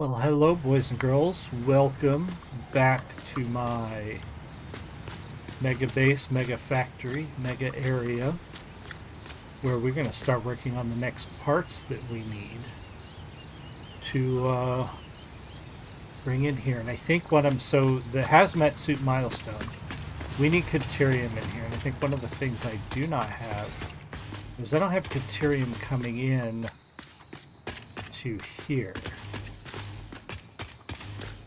Well, hello, boys and girls. Welcome back to my mega base, mega factory, mega area, where we're going to start working on the next parts that we need to bring in here. And I think the hazmat suit milestone, we need Caterium in here. And I think one of the things I do not have is I don't have Caterium coming in to here.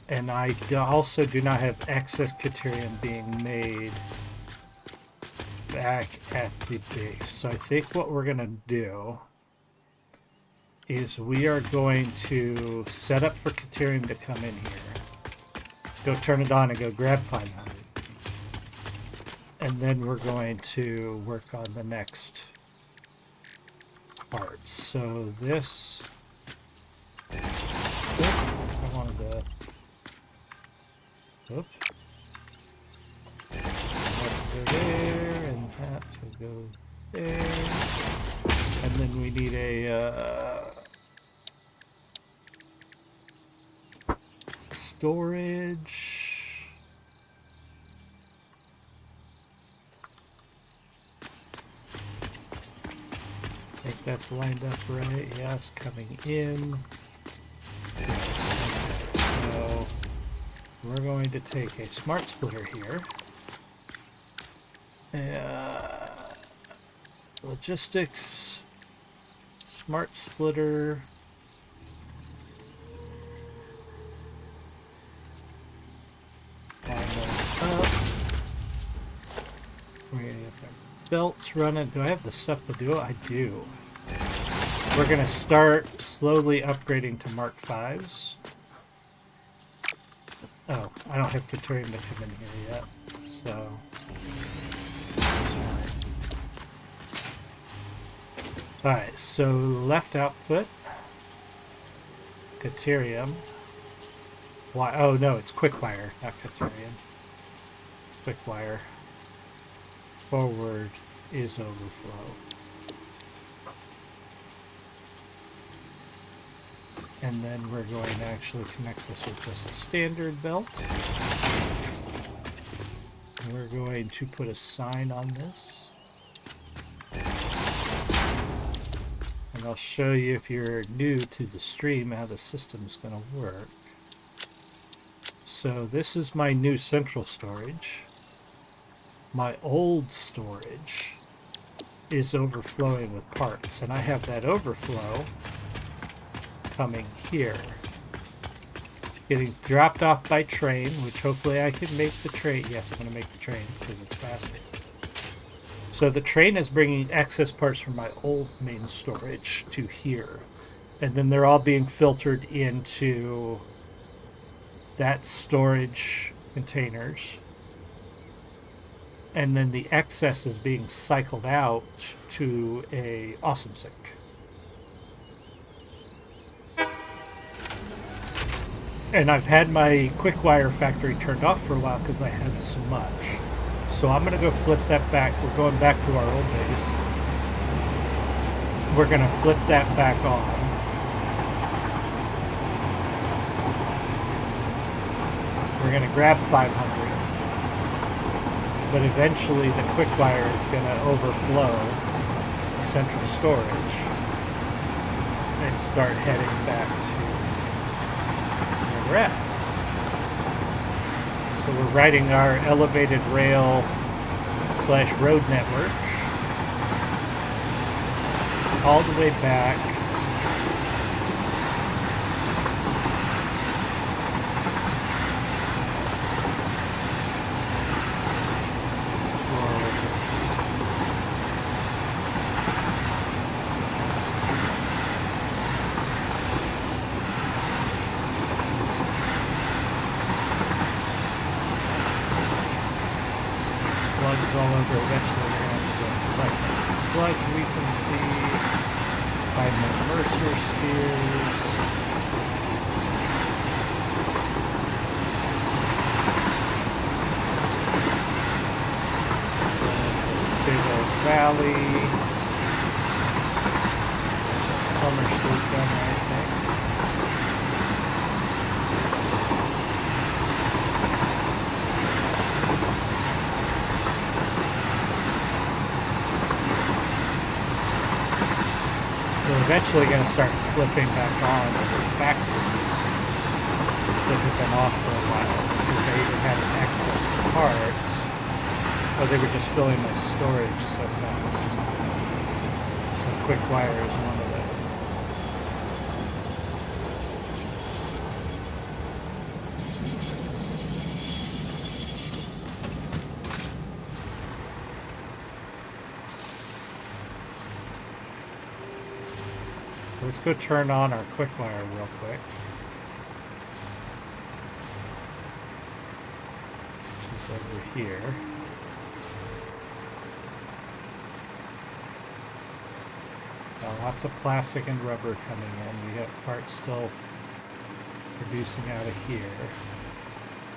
And I also do not have excess Caterium being made back at the base. So I think what we're going to do is we are going to set up for Caterium to come in here. Go turn it on and go grab 500. And then we're going to work on the next parts. So this... I wanted to... Oops. That to go there, and that to go there. And then we need a storage. I think that's lined up right. Yeah, it's coming in. So we're going to take a smart splitter here. Logistics, smart splitter. Line those up. We're going to get the belts running. Do I have the stuff to do it? I do. We're going to start slowly upgrading to Mark 5s. Oh, I don't have Caterium to come in here yet, so that's fine. Alright, so left output, Caterium. Why? Oh no, it's Quickwire, not Caterium. Quickwire. Forward is overflow. And then we're going to actually connect this with just a standard belt. We're going to put a sign on this. And I'll show you, if you're new to the stream, how the system's going to work. So this is my new central storage. My old storage is overflowing with parts, and I have that overflow coming here, getting dropped off by train, which hopefully I can make the train. Yes, I'm going to make the train because it's faster. So the train is bringing excess parts from my old main storage to here, and then they're all being filtered into that storage containers, and then the excess is being cycled out to a awesome sink. And I've had my Quickwire factory turned off for a while because I had so much. So I'm going to go flip that back. We're going back to our old base. We're going to flip that back on. We're going to grab 500. But eventually the Quickwire is going to overflow the central storage and start heading back to at. So we're riding our elevated rail / road network all the way back to our old base. Slugs all over. Eventually we're going to have to go collect the slugs we can see. Find the Mercer spheres. This big old valley. There's a summer sleep down there, I think. eventually going to start flipping back on the factories that have been off for a while because they either had an excess of parts or they were just filling my storage so fast. So quick wire is one of them. So let's go turn on our quick wire real quick. Which is over here. Lots of plastic and rubber coming in. We got parts still producing out of here.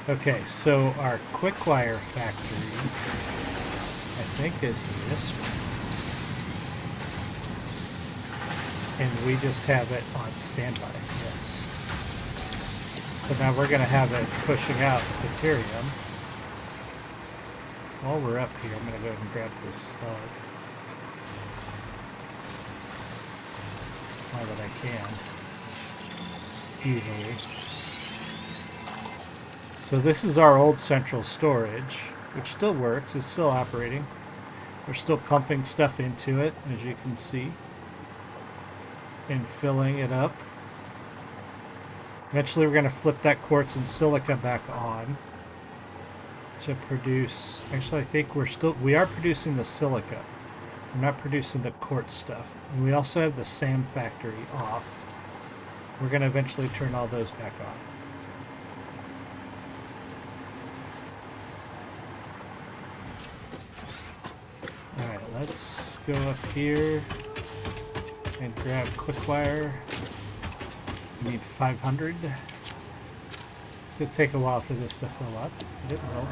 Okay, so our quick wire factory, I think, is this one. And we just have it on standby, yes. So now we're going to have it pushing out deuterium. While we're up here, I'm going to go ahead and grab this slug. Now that I can easily. So this is our old central storage, which still works. It's still operating. We're still pumping stuff into it, as you can see, and filling it up. Eventually we're going to flip that quartz and silica back on to produce, actually I think we are producing the silica. We're not producing the quartz stuff. And we also have the SAM factory off. We're going to eventually turn all those back on. Alright, let's go up here and grab quick wire. We need 500. It's going to take a while for this to fill up, but it will.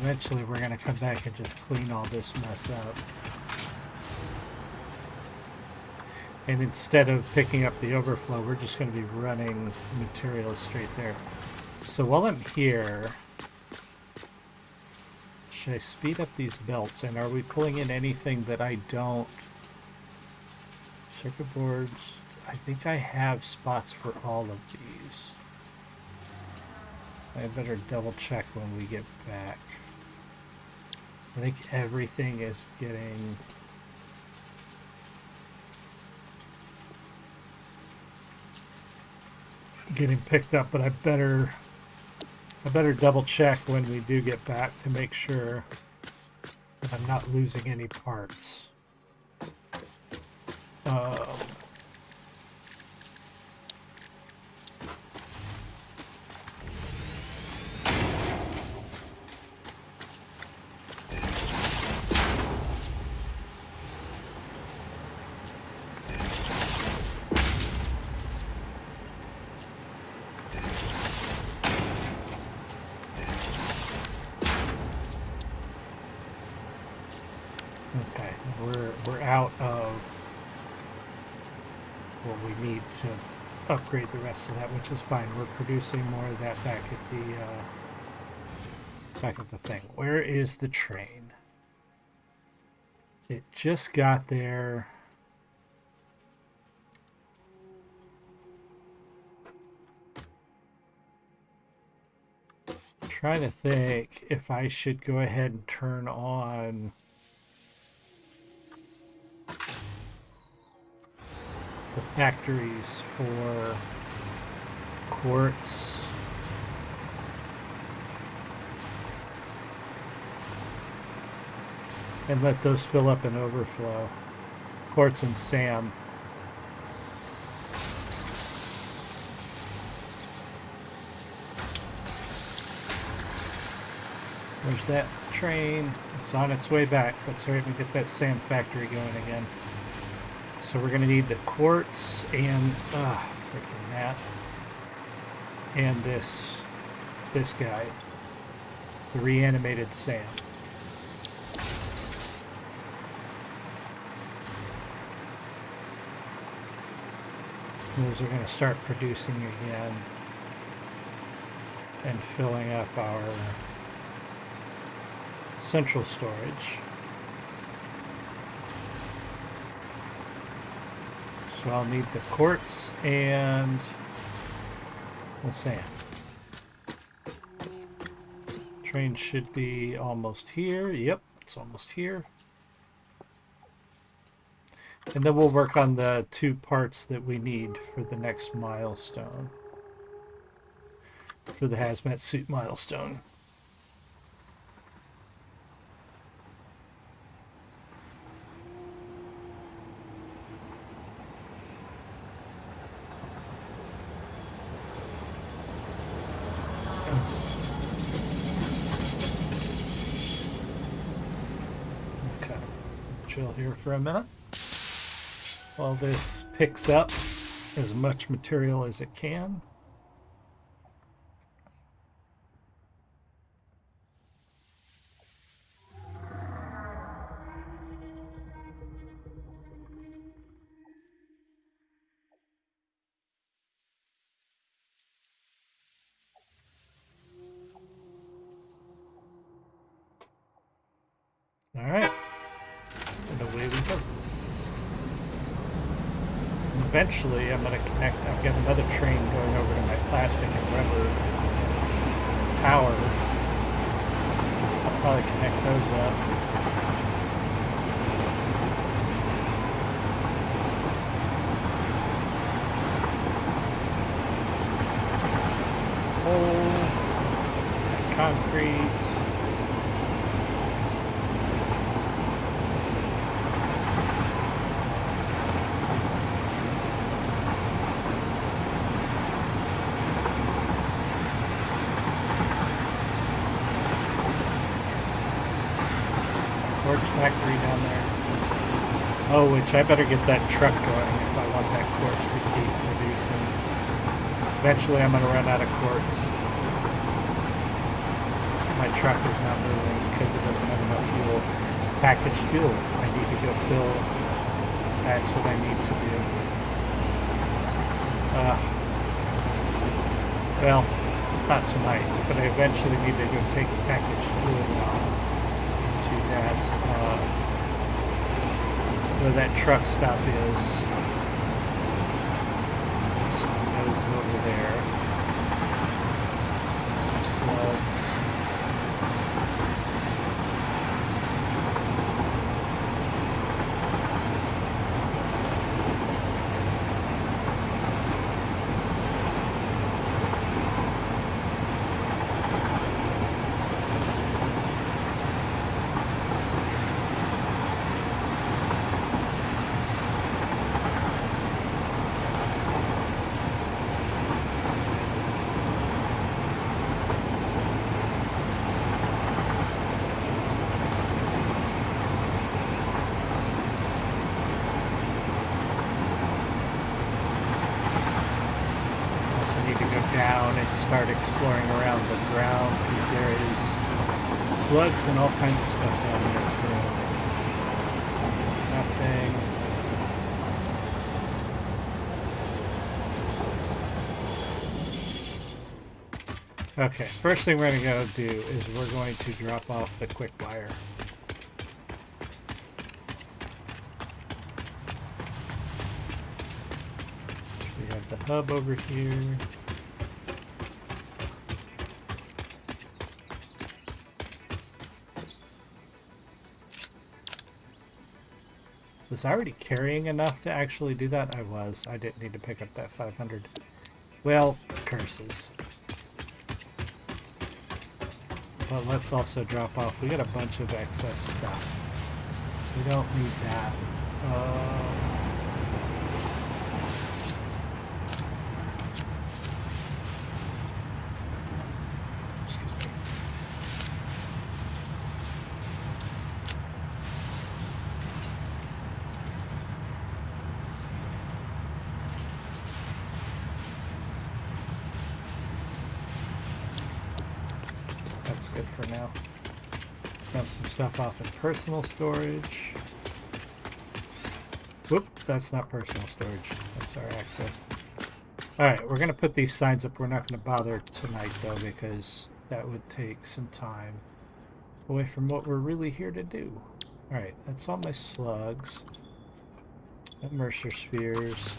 Eventually we're going to come back and just clean all this mess up. And instead of picking up the overflow, we're just going to be running materials straight there. So while I'm here, should I speed up these belts? And are we pulling in anything that I don't? Circuit boards. I think I have spots for all of these. I better double check when we get back. I think everything is getting picked up, but I better double check when we do get back to make sure that I'm not losing any parts. Okay, we're out of what we need to upgrade the rest of that, which is fine. We're producing more of that back at the thing. Where is the train? It just got there. I'm trying to think if I should go ahead and turn on the factories for quartz. And let those fill up and overflow. Quartz and SAM. There's that train. It's on its way back. Let's hurry up and get that SAM factory going again. So we're going to need the quartz and freaking that, and this guy, the reanimated SAM. Those are going to start producing again and filling up our central storage. So I'll need the quartz and the sand. Train should be almost here. Yep, it's almost here. And then we'll work on the 2 parts that we need for the next milestone. For the hazmat suit milestone. Okay, chill here for a minute while this picks up as much material as it can. All right, and away we go. And eventually, I'm going to connect. I've got another train going over to my plastic and rubber power. I'll probably connect those up. Coal, concrete. Factory down there. Oh, which I better get that truck going if I want that quartz to keep producing. Eventually I'm going to run out of quartz. My truck is not moving because it doesn't have enough fuel. Packaged fuel. I need to go fill. That's what I need to do. Well, not tonight, but I eventually need to go take packaged fuel now. To that where that truck stop is. Some nodes over there. Some slugs. Start exploring around the ground because there is slugs and all kinds of stuff down there too. Nothing. Okay, first thing we're going to go do is we're going to drop off the quick wire. We have the hub over here. Was I already carrying enough to actually do that? I was. I didn't need to pick up that 500. Well, curses. But let's also drop off. We got a bunch of excess stuff. We don't need that. Excuse me. That's good for now. Dump some stuff off in personal storage. Whoop, that's not personal storage. That's our access. Alright, we're going to put these signs up. We're not going to bother tonight, though, because that would take some time away from what we're really here to do. Alright, that's all my slugs. That Mercer spheres.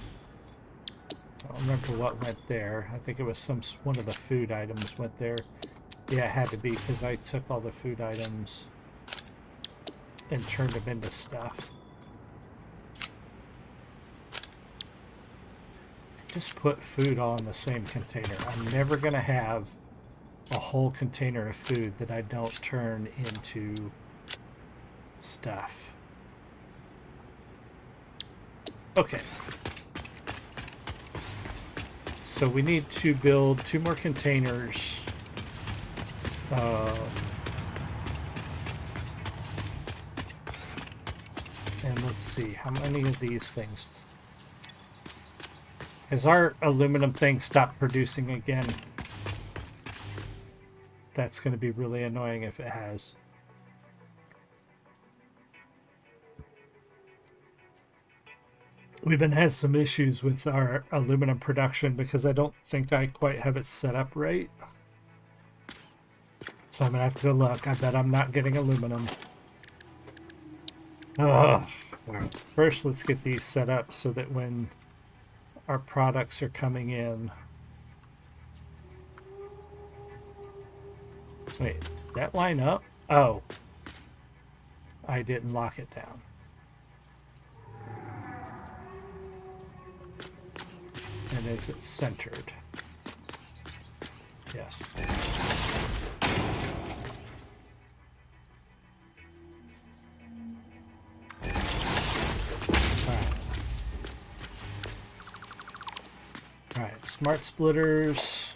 I don't remember what went there. I think it was one of the food items went there. Yeah, it had to be, because I took all the food items and turned them into stuff. Just put food all in the same container. I'm never going to have a whole container of food that I don't turn into stuff. Okay. So we need to build 2 more containers. And let's see, how many of these things... Has our aluminum thing stopped producing again? That's going to be really annoying if it has. We've been having some issues with our aluminum production because I don't think I quite have it set up right. So I'm going to have to go look. I bet I'm not getting aluminum. Ugh. Well, first, let's get these set up so that when our products are coming in... Wait, did that line up? Oh. I didn't lock it down. And is it centered? Yes. Alright, smart splitters.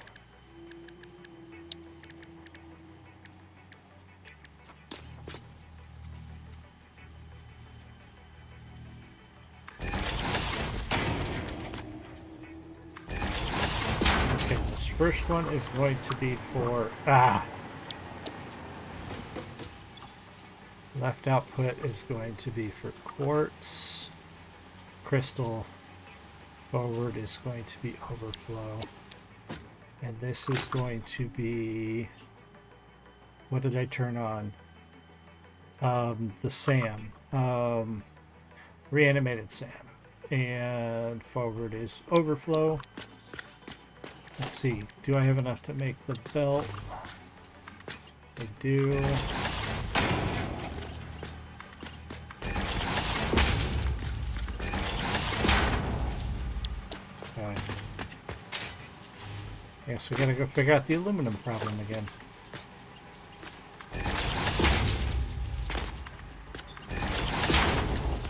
Okay, this first one is going to be for... Left output is going to be for quartz. Crystal forward is going to be overflow. And this is going to be... What did I turn on? The SAM. Reanimated SAM. And forward is overflow. Let's see. Do I have enough to make the belt? I do. Okay. Guess we gotta go figure out the aluminum problem again.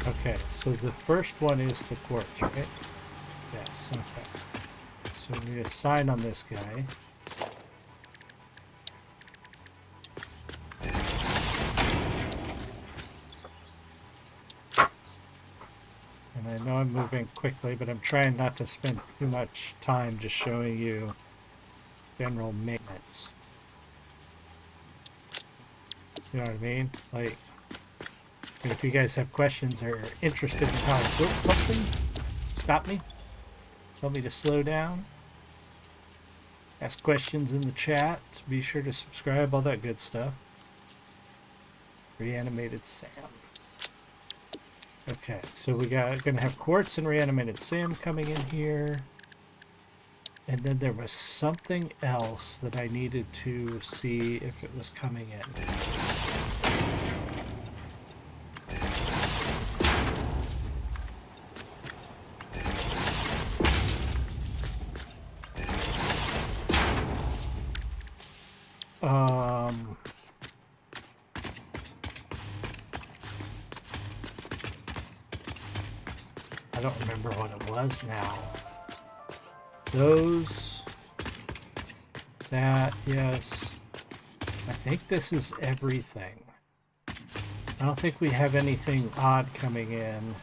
Okay, so the first one is the quartz, right? Yes, okay. So we need a sign on this guy. And I know I'm moving quickly, but I'm trying not to spend too much time just showing you general maintenance. You know what I mean? Like, if you guys have questions or are interested in how I built something, stop me. Tell me to slow down. Ask questions in the chat. Be sure to subscribe, all that good stuff. Reanimated SAM. Okay, so we gonna have quartz and reanimated SAM coming in here. And then there was something else that I needed to see if it was coming in. I don't remember what it was now. Those, that, yes. I think this is everything. I don't think we have anything odd coming in.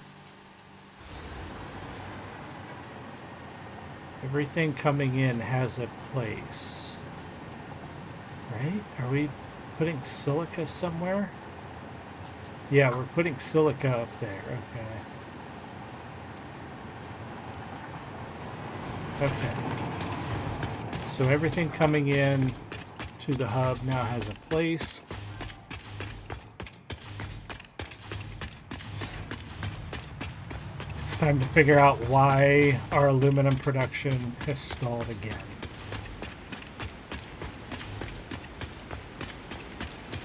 Everything coming in has a place. Right? Are we putting silica somewhere? Yeah, we're putting silica up there. Okay. Okay. So everything coming in to the hub now has a place. It's time to figure out why our aluminum production has stalled again.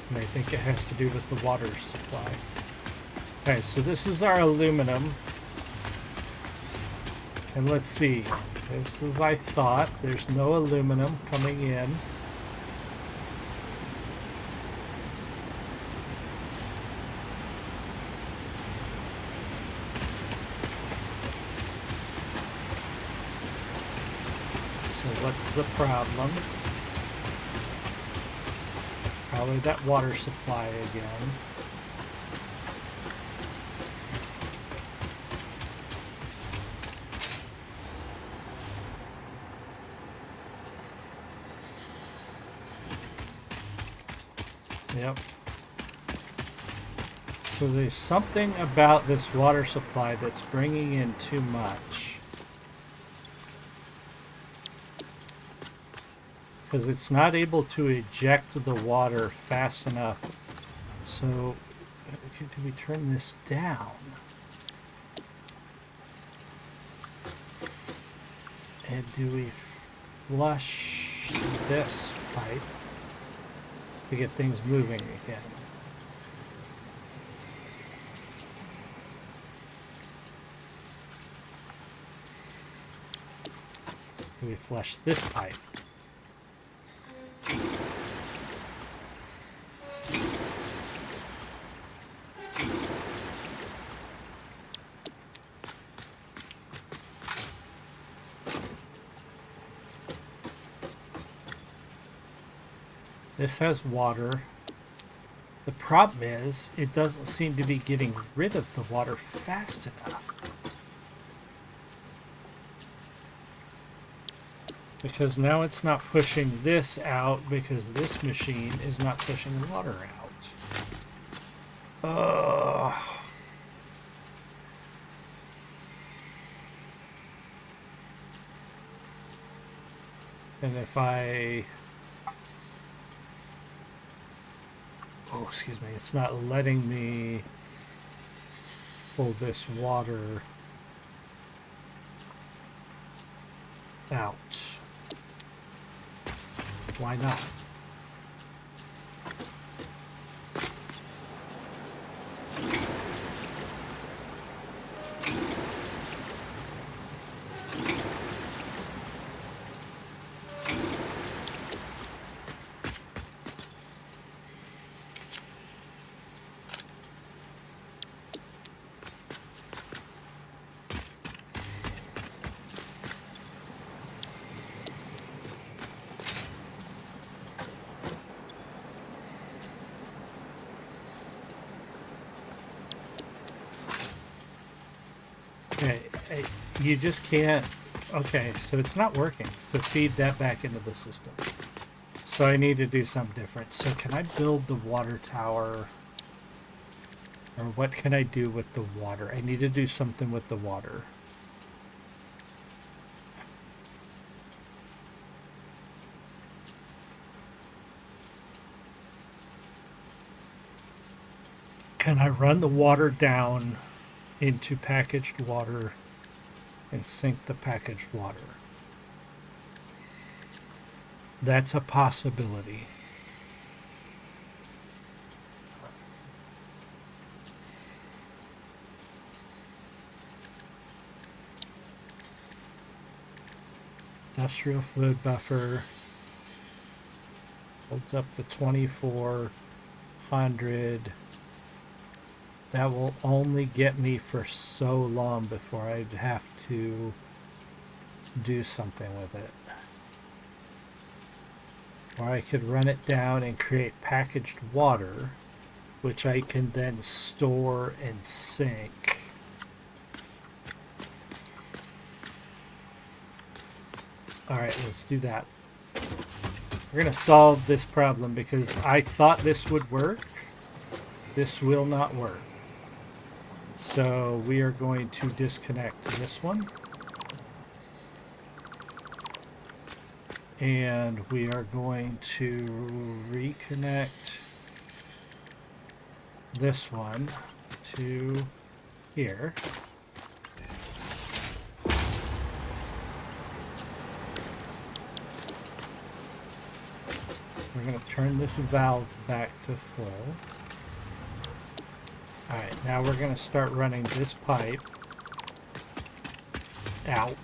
And I think it has to do with the water supply. Okay, so this is our aluminum. And let's see. This is, I thought, there's no aluminum coming in. So what's the problem? It's probably that water supply again. Yep. So there's something about this water supply that's bringing in too much. Because it's not able to eject the water fast enough. So, do we turn this down? And do we flush this pipe to get things moving again? Do we flush this pipe? This has water. The problem is, it doesn't seem to be getting rid of the water fast enough. Because now it's not pushing this out because this machine is not pushing the water out. Ugh. And if I... Oh, excuse me. It's not letting me pull this water out. Why not? Okay, you just can't... Okay, so it's not working to feed that back into the system. So I need to do something different. So can I build the water tower? Or what can I do with the water? I need to do something with the water. Can I run the water down into packaged water and sink the packaged water? That's a possibility. Industrial fluid buffer holds up to 2400. That will only get me for so long before I'd have to do something with it. Or I could run it down and create packaged water, which I can then store and sink. Alright, let's do that. We're going to solve this problem because I thought this would work. This will not work. So we are going to disconnect this one. And we are going to reconnect this one to here. We're going to turn this valve back to full. Alright, now we're going to start running this pipe out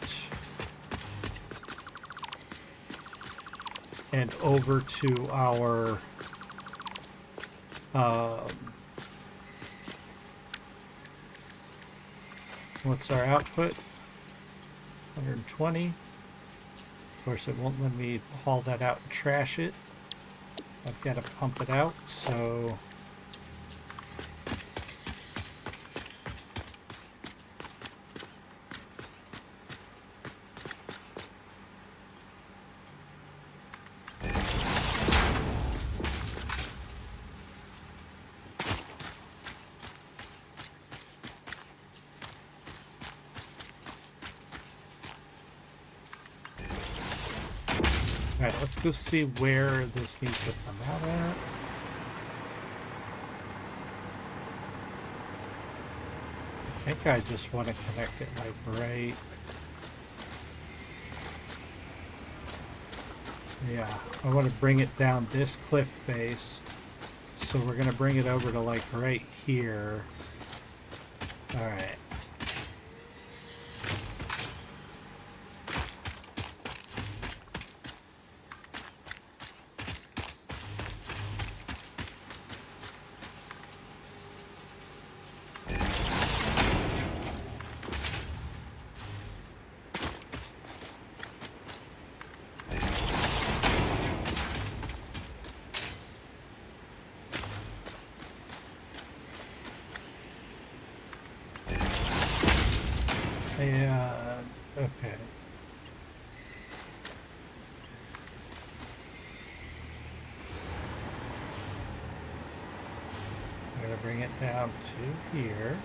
and over to our what's our output? 120. Of course, it won't let me haul that out and trash it. I've got to pump it out, so alright, let's go see where this needs to come out at. I think I just want to connect it like right. Yeah, I want to bring it down this cliff face. So we're going to bring it over to like right here. Alright. Okay. I'm going to bring it down to here.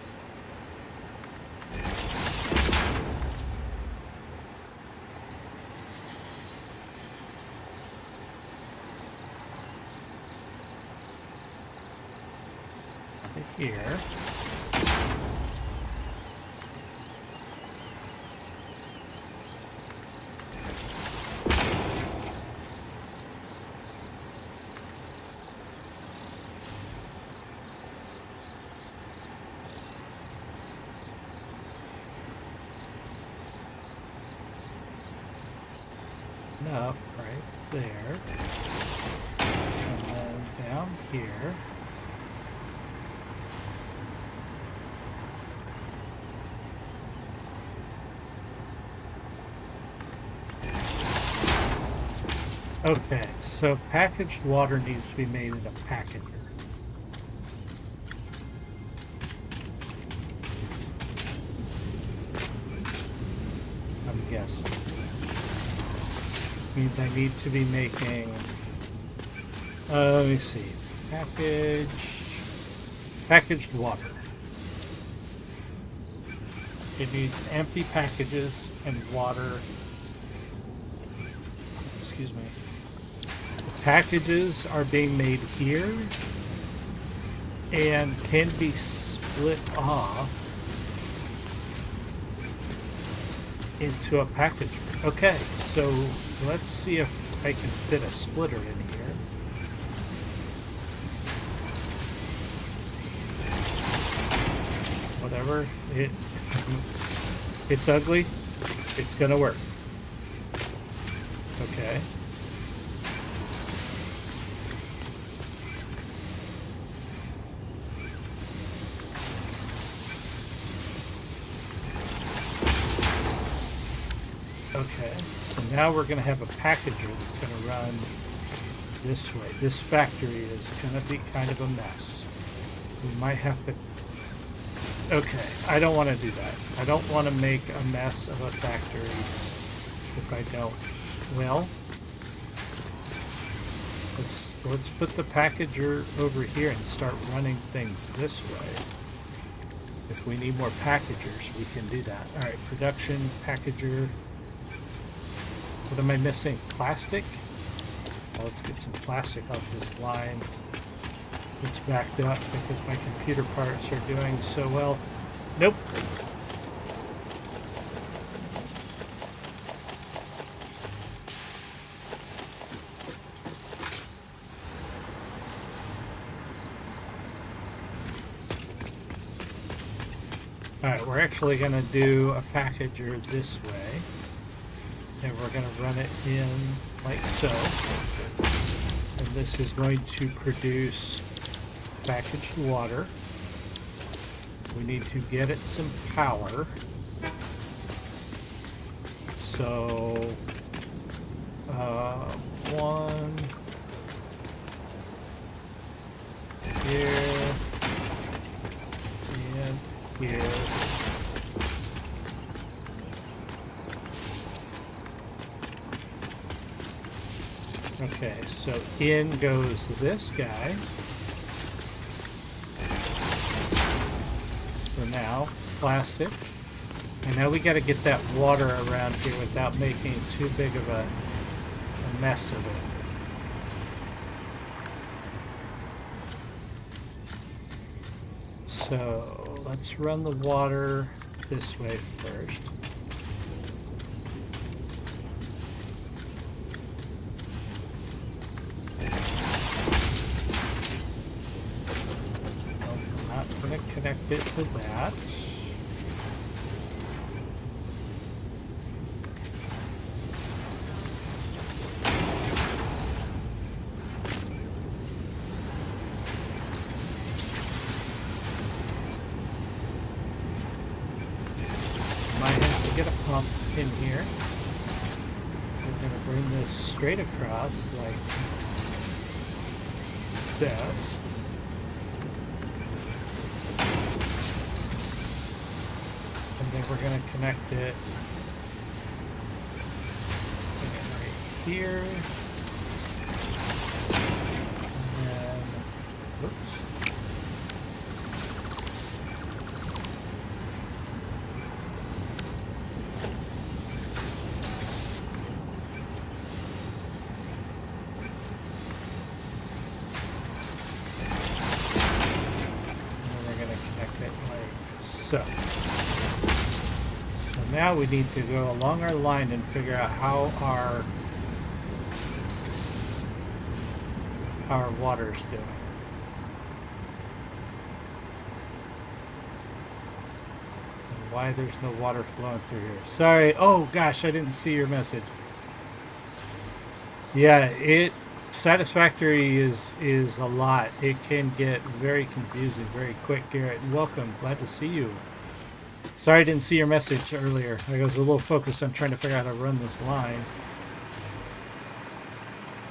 To here. Up right there, and then down here. Okay, so packaged water needs to be made in a packager. I'm guessing. Means I need to be making, let me see, packaged water. It needs empty packages and water. Excuse me. The packages are being made here and can be split off into a packager. Okay, so let's see if I can fit a splitter in here. Whatever. It's ugly. It's gonna work. Okay. Okay, so now we're going to have a packager that's going to run this way. This factory is going to be kind of a mess. We might have to... Okay, I don't want to do that. I don't want to make a mess of a factory if I don't. Well, let's put the packager over here and start running things this way. If we need more packagers, we can do that. Alright, production, packager... What am I missing? Plastic? Well, let's get some plastic off this line. It's backed up because my computer parts are doing so well. Nope. Alright, we're actually going to do a packager this way. And we're going to run it in like so. And this is going to produce packaged water. We need to get it some power. So, one here and here. Okay, so in goes this guy. For now, plastic. And now we got to get that water around here without making too big of a mess of it. So let's run the water this way first. Connect it to that. Might have to get a pump in here. We're going to bring this straight across like this. We're going to connect it right here. And then, oops. And then we're going to connect it like so. Now we need to go along our line and figure out how our water's doing. And why there's no water flowing through here. Sorry. Oh gosh, I didn't see your message. Yeah, Satisfactory is a lot. It can get very confusing very quick. Garrett, welcome. Glad to see you. Sorry I didn't see your message earlier. I was a little focused on trying to figure out how to run this line.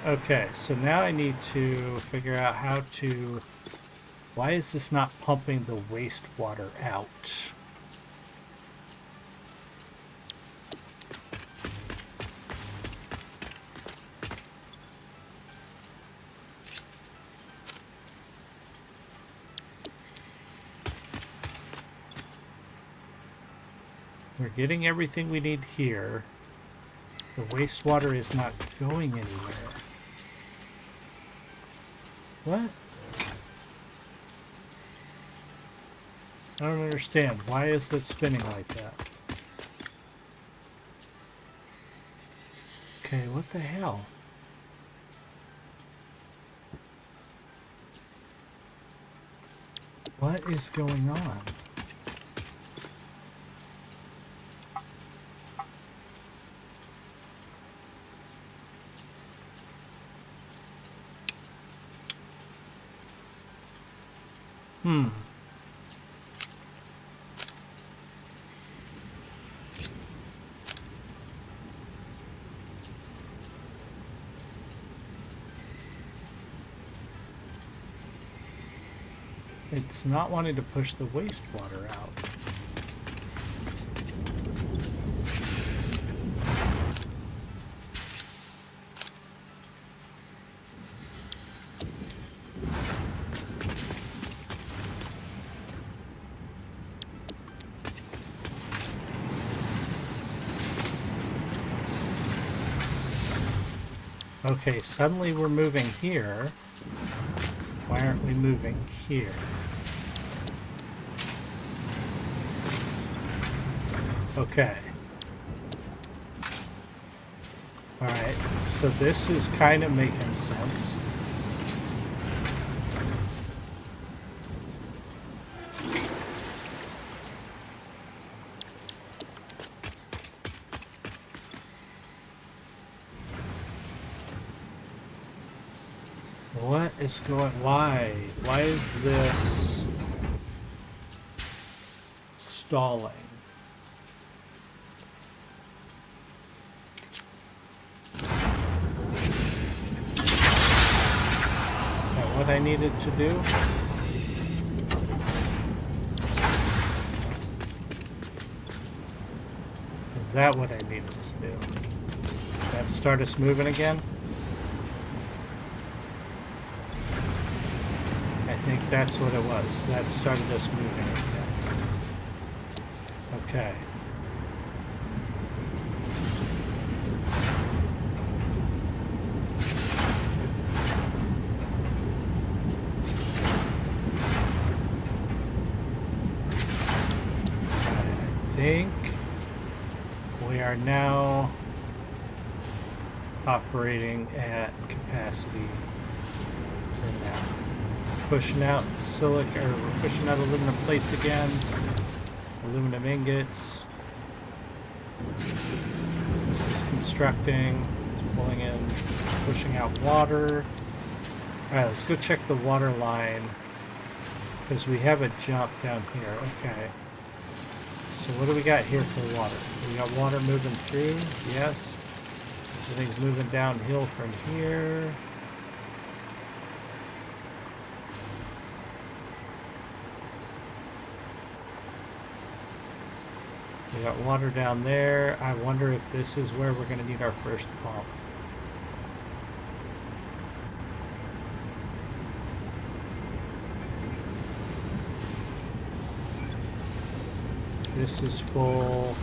Okay, so now I need to figure out how to... Why is this not pumping the wastewater out? We're getting everything we need here. The wastewater is not going anywhere. What? I don't understand. Why is it spinning like that? Okay, what the hell? What is going on? It's not wanting to push the wastewater out. Okay, suddenly we're moving here. Why aren't we moving here? Okay. Alright, so this is kind of making sense. What is going... Why? Why is this stalling? Is that what I needed to do? Is that what I needed to do? That start us moving again? I think that's what it was. That started us moving again. Okay. I think we are now operating at capacity for now. Pushing out silica, or we're pushing out aluminum plates again. Aluminum ingots. This is constructing. It's pulling in, pushing out water. Alright, let's go check the water line. Because we have a jump down here. Okay. So what do we got here for water? We got water moving through. Yes. Everything's moving downhill from here. We got water down there. I wonder if this is where we're going to need our first pump. This is full.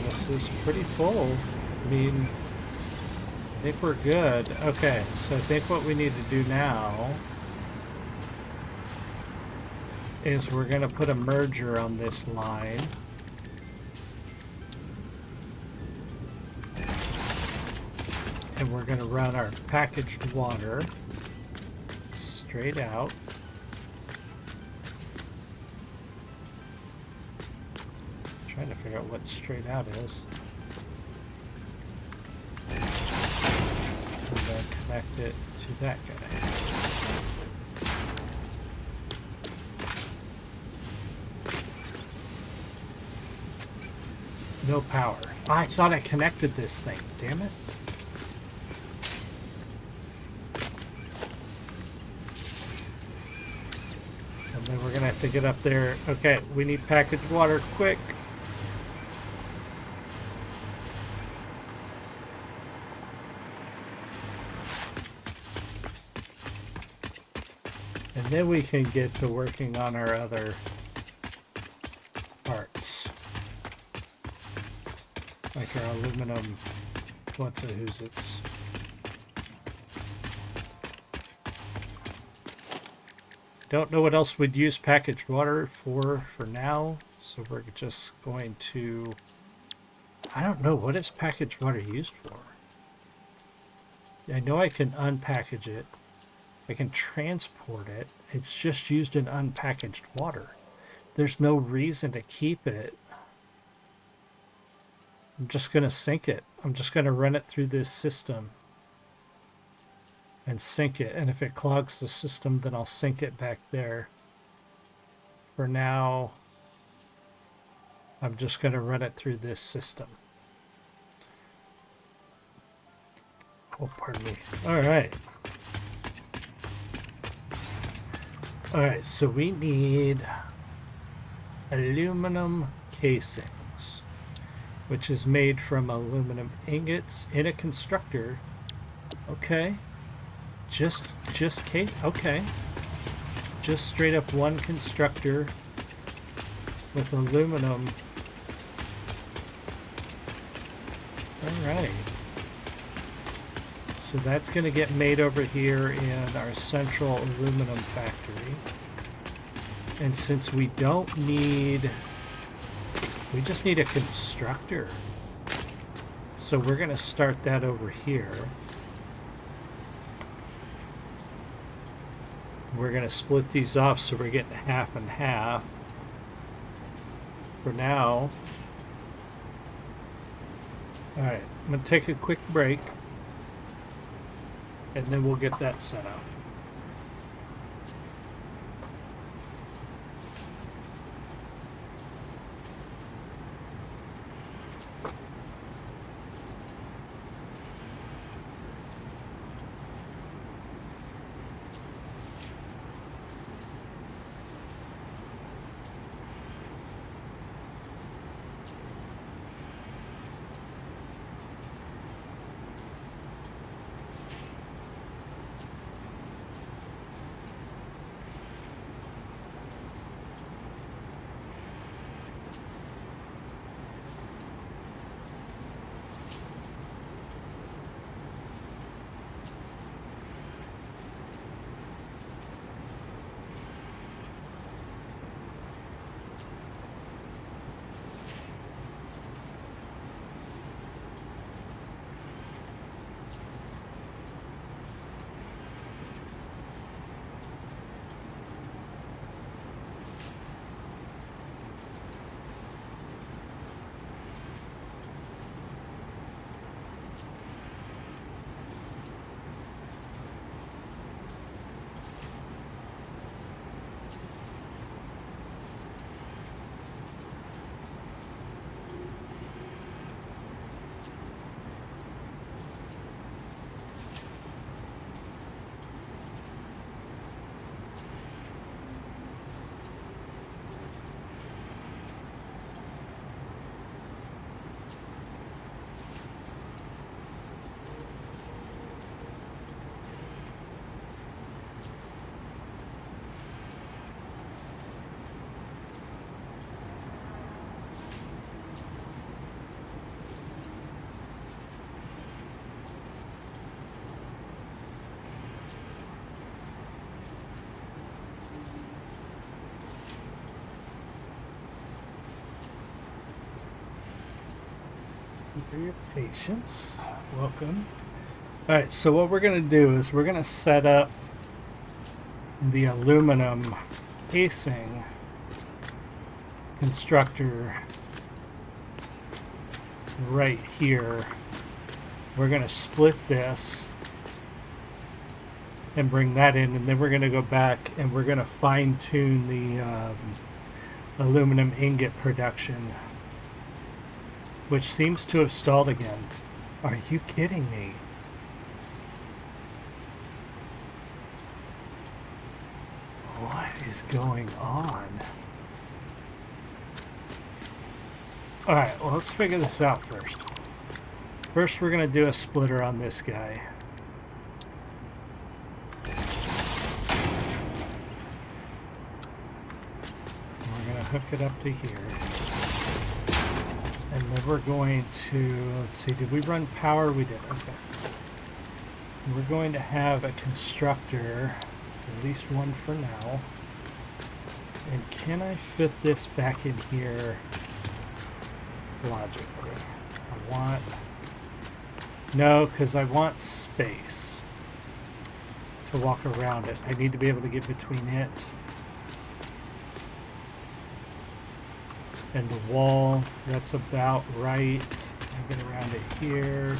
This is pretty full. I mean, I think we're good. Okay, so I think what we need to do now is we're going to put a merger on this line. And we're going to run our packaged water straight out. Trying to figure out what straight out is. And then connect it to that guy. No power. I thought I connected this thing. Damn it. And then we're going to have to get up there. Okay, we need packaged water quick. And then we can get to working on our other parts. Like our aluminum, what's-it-who's-its. Don't know what else we'd use packaged water for now, so we're just going to... I don't know, what is packaged water used for? I know I can unpackage it. I can transport it. It's just used in unpackaged water. There's no reason to keep it. I'm just going to sink it. I'm just going to run it through this system and sink it. And if it clogs the system, then I'll sink it back there. For now, I'm just going to run it through this system. Oh, pardon me. All right. All right, so we need aluminum casings, which is made from aluminum ingots in a constructor. Okay. Just okay. Just straight up one constructor with aluminum. All right. So that's going to get made over here in our central aluminum factory. And since we don't need... We just need a constructor. So we're going to start that over here. We're going to split these off so we're getting half and half. For now. Alright, I'm going to take a quick break. And then we'll get that set up. For your patience. Welcome. Alright, so what we're going to do is we're going to set up the aluminum casing constructor right here. We're going to split this and bring that in, and then we're going to go back and we're going to fine-tune the aluminum ingot production, which seems to have stalled again. Are you kidding me? What is going on? Alright, well, let's figure this out first. First, we're going to do a splitter on this guy. We're going to hook it up to here. And then we're going to, let's see, did we run power? We did, okay. We're going to have a constructor, at least one for now. And can I fit this back in here logically? I want, no, because I want space to walk around it. I need to be able to get between it and the wall. That's about right. I get around it here.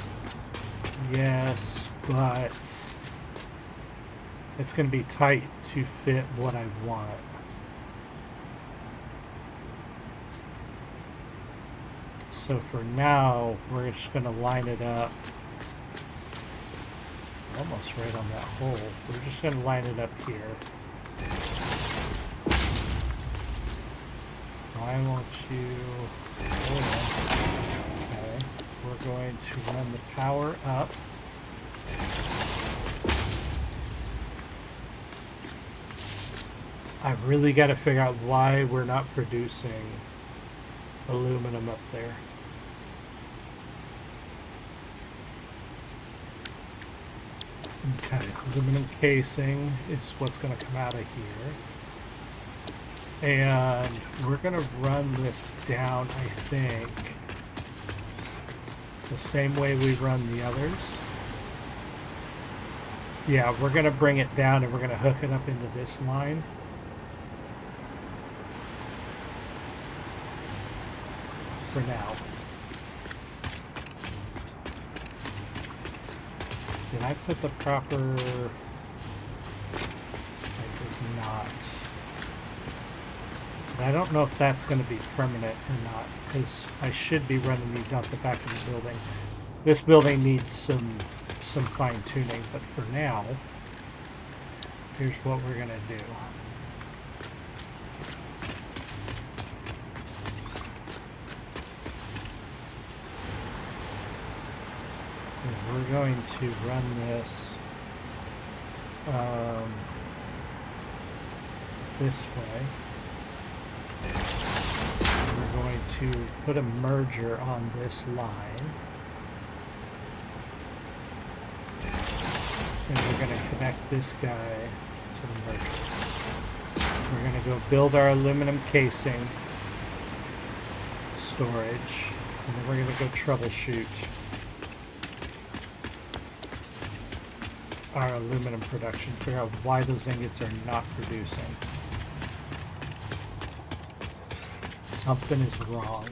Yes, but it's going to be tight to fit what I want. So for now, we're just going to line it up almost right on that hole. We're just going to line it up here. I want you, okay, we're going to run the power up. I've really got to figure out why we're not producing aluminum up there. Okay, aluminum casing is what's going to come out of here. And we're going to run this down, I think, the same way we run the others. Yeah, we're going to bring it down and we're going to hook it up into this line. For now. Did I put the proper... I did not. But I don't know if that's going to be permanent or not, because I should be running these out the back of the building. This building needs some fine-tuning, but for now, here's what we're going to do. We're going to run this this way. We're going to put a merger on this line. And we're going to connect this guy to the merger. We're going to go build our aluminum casing storage. And then we're going to go troubleshoot our aluminum production, figure out why those ingots are not producing. Something is wrong.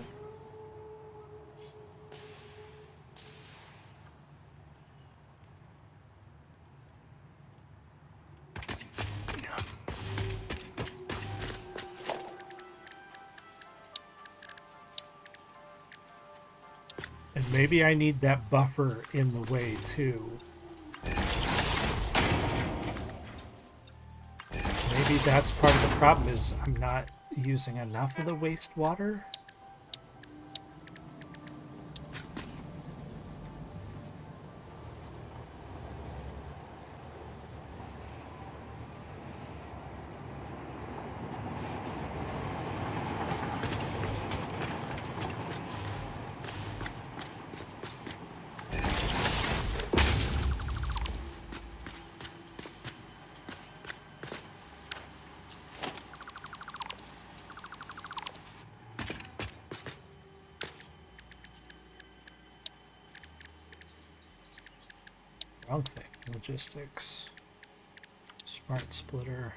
And maybe I need that buffer in the way too. Maybe that's part of the problem, is I'm not using enough of the wastewater. Wrong thing. Logistics. Smart splitter.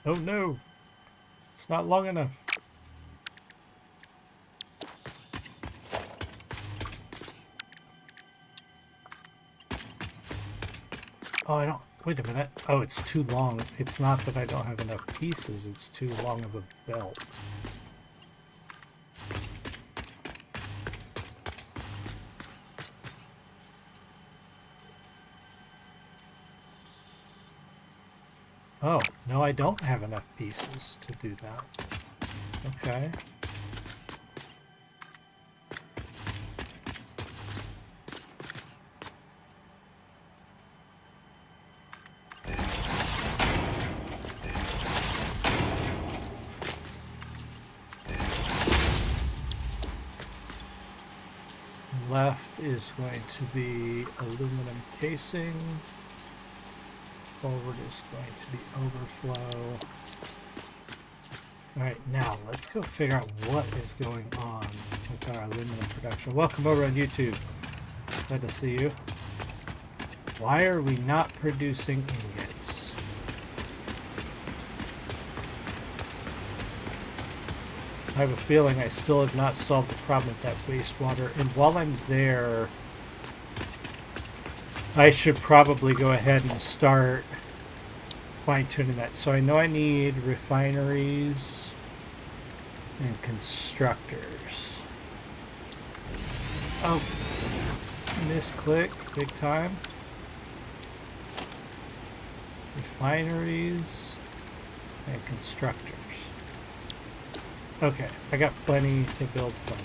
Oh no! It's not long enough. Oh, I don't... Wait a minute. Oh, it's too long. It's not that I don't have enough pieces. It's too long of a belt. Oh, no, I don't have enough pieces to do that. Okay. Left is going to be aluminum casing. Forward is going to be overflow. Alright, now let's go figure out what is going on with our aluminum production. Welcome over on YouTube. Glad to see you. Why are we not producing ingots? I have a feeling I still have not solved the problem with that wastewater, and while I'm there, I should probably go ahead and start fine-tuning that. So I know I need refineries and constructors. Oh, misclick, big time. Refineries and constructors. Okay, I got plenty to build from.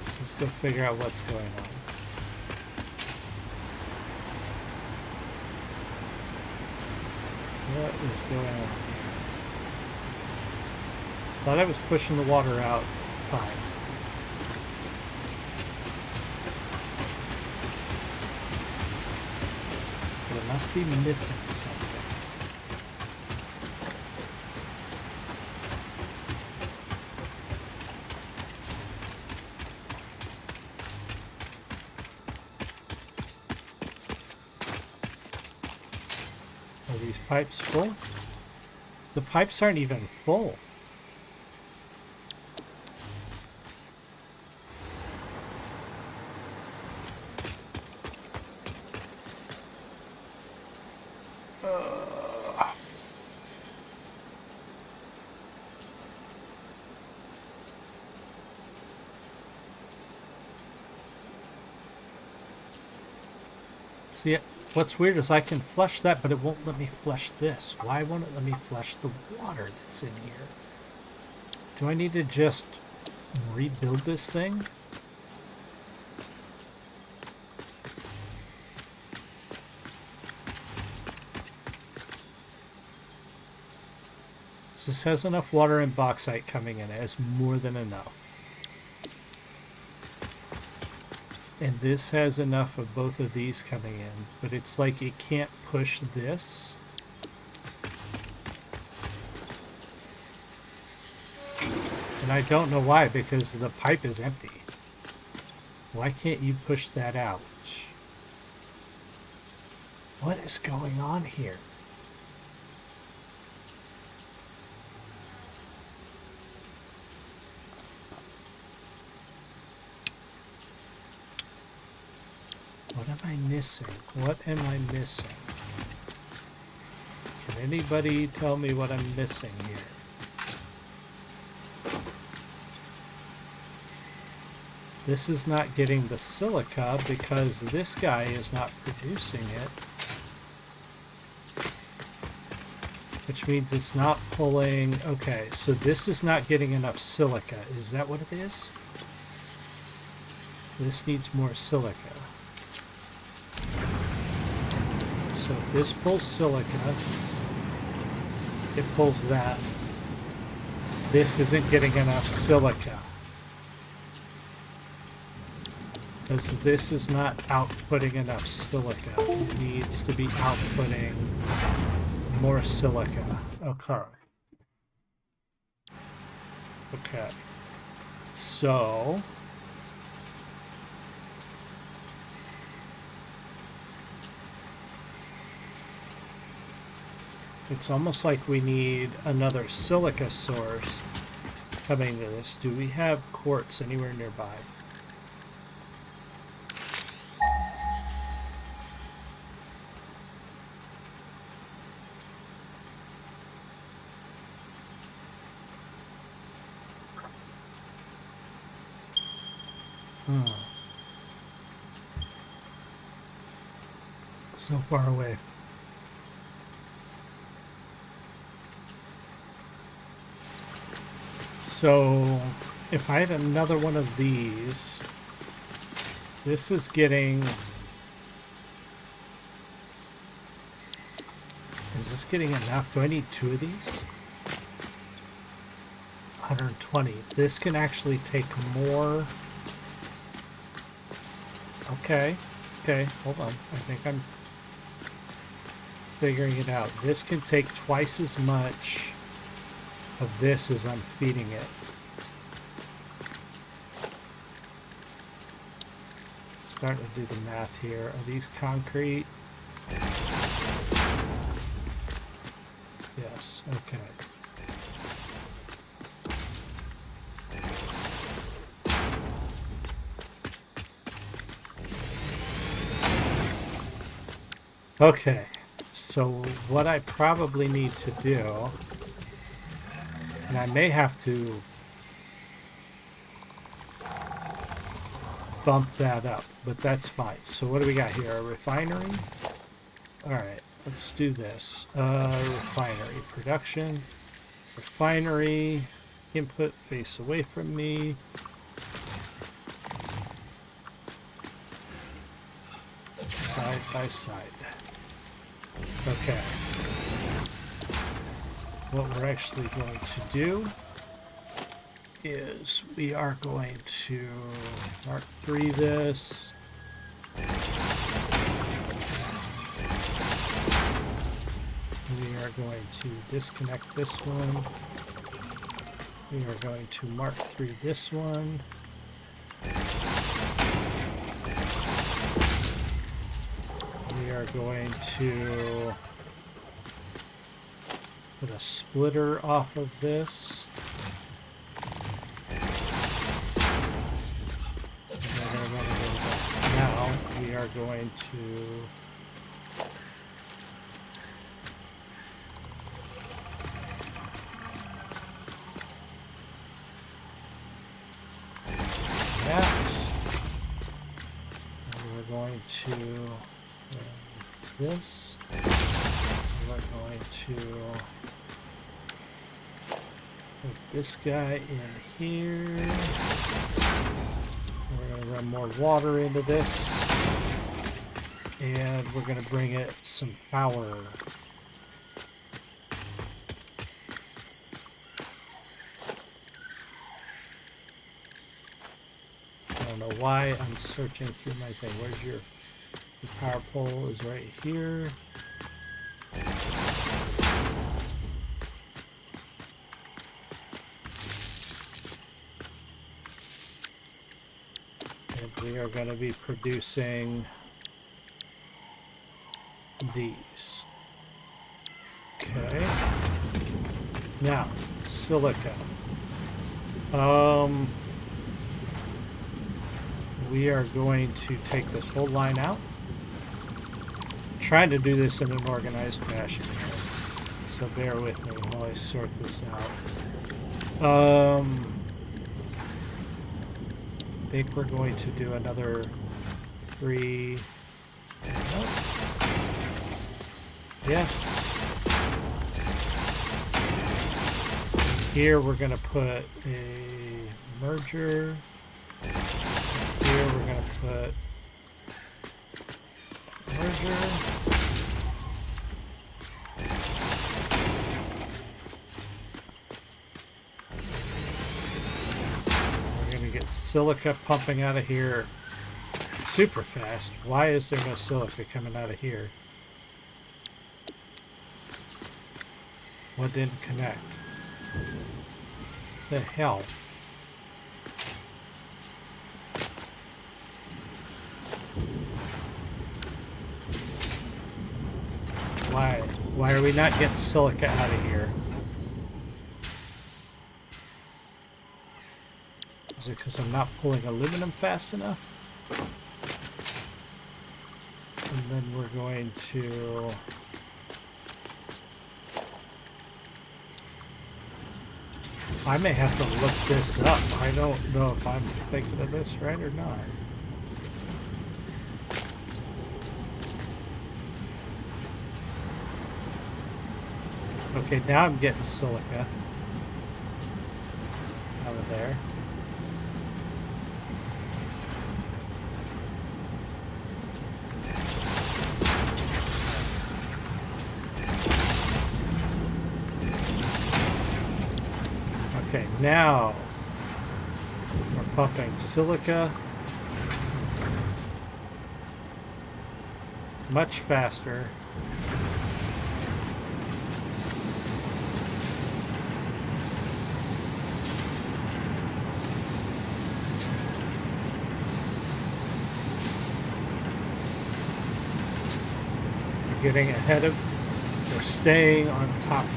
So let's go figure out what's going on. What is going on? Thought I was pushing the water out fine. But it must be missing something. Are these pipes full? The pipes aren't even full. See, what's weird is I can flush that, but it won't let me flush this. Why won't it let me flush the water that's in here? Do I need to just rebuild this thing? This has enough water and bauxite coming in. It has more than enough. And this has enough of both of these coming in, but it's like it can't push this. And I don't know why, because the pipe is empty. Why can't you push that out? What is going on here? What am I missing? What am I missing? Can anybody tell me what I'm missing here? This is not getting the silica because this guy is not producing it. Which means it's not pulling... Okay, so this is not getting enough silica. Is that what it is? This needs more silica. So if this pulls silica, it pulls that. This isn't getting enough silica. Because this is not outputting enough silica. It needs to be outputting more silica. Okay. Okay. So... it's almost like we need another silica source coming to this. Do we have quartz anywhere nearby? So far away. So, if I had another one of these, this is getting... Is this getting enough? Do I need 2 of these? 120. This can actually take more... Okay. Okay, hold on. I think I'm figuring it out. This can take twice as much of this as I'm feeding it. Starting to do the math here. Are these concrete? Yes, okay. Okay, so what I probably need to do, and I may have to bump that up, but that's fine. So what do we got here? A refinery? Alright, let's do this. Refinery. Production. Refinery. Input face away from me. Side by side. Okay. what we're actually going to do is we are going to Mark 3 this. We are going to disconnect this one. We are going to Mark 3 this one. We are going to put a splitter off of this. Now we are going to going to this. We're going to put this guy in here. We're going to run more water into this. And we're going to bring it some power. I don't know why I'm searching through my thing. Where's your power pole? Is right here. And we are going to be producing these. Okay. Now, silica. We are going to take this whole line out. Trying to do this in an organized fashion here. So bear with me while I sort this out. I think we're going to do another 3. Nope. Yes. Here we're going to put a merger. Here we're going to put merger. We're going to get silica pumping out of here super fast. Why is there no silica coming out of here? What didn't connect? The hell? Why are we not getting silica out of here? Is it because I'm not pulling aluminum fast enough? And then we're going to... I may have to look this up. I don't know if I'm thinking of this right or not. Okay, now I'm getting silica out of there. Okay, now we're pumping silica much faster. Getting ahead of, we're staying on top of it.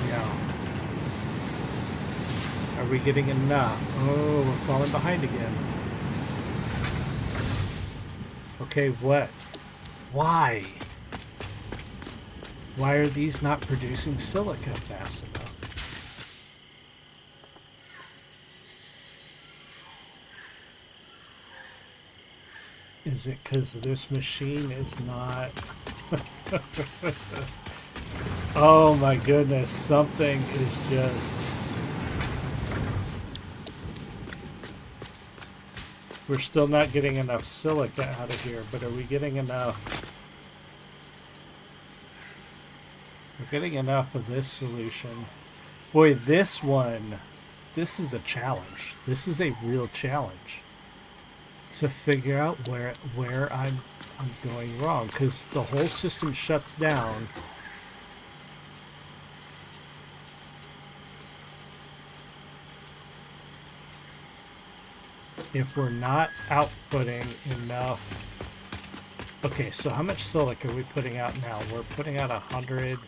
Yeah. Are we getting enough? Oh, we're falling behind again. Okay, what? Why? Why are these not producing silica fast enough? Is it because this machine is not... Oh my goodness, something is just... We're still not getting enough silica out of here, but are we getting enough getting enough of this solution. Boy, this is a challenge. This is a real challenge to figure out where I'm going wrong, because the whole system shuts down. If we're not outputting enough. Okay, so how much silica are we putting out now? We're putting out 100.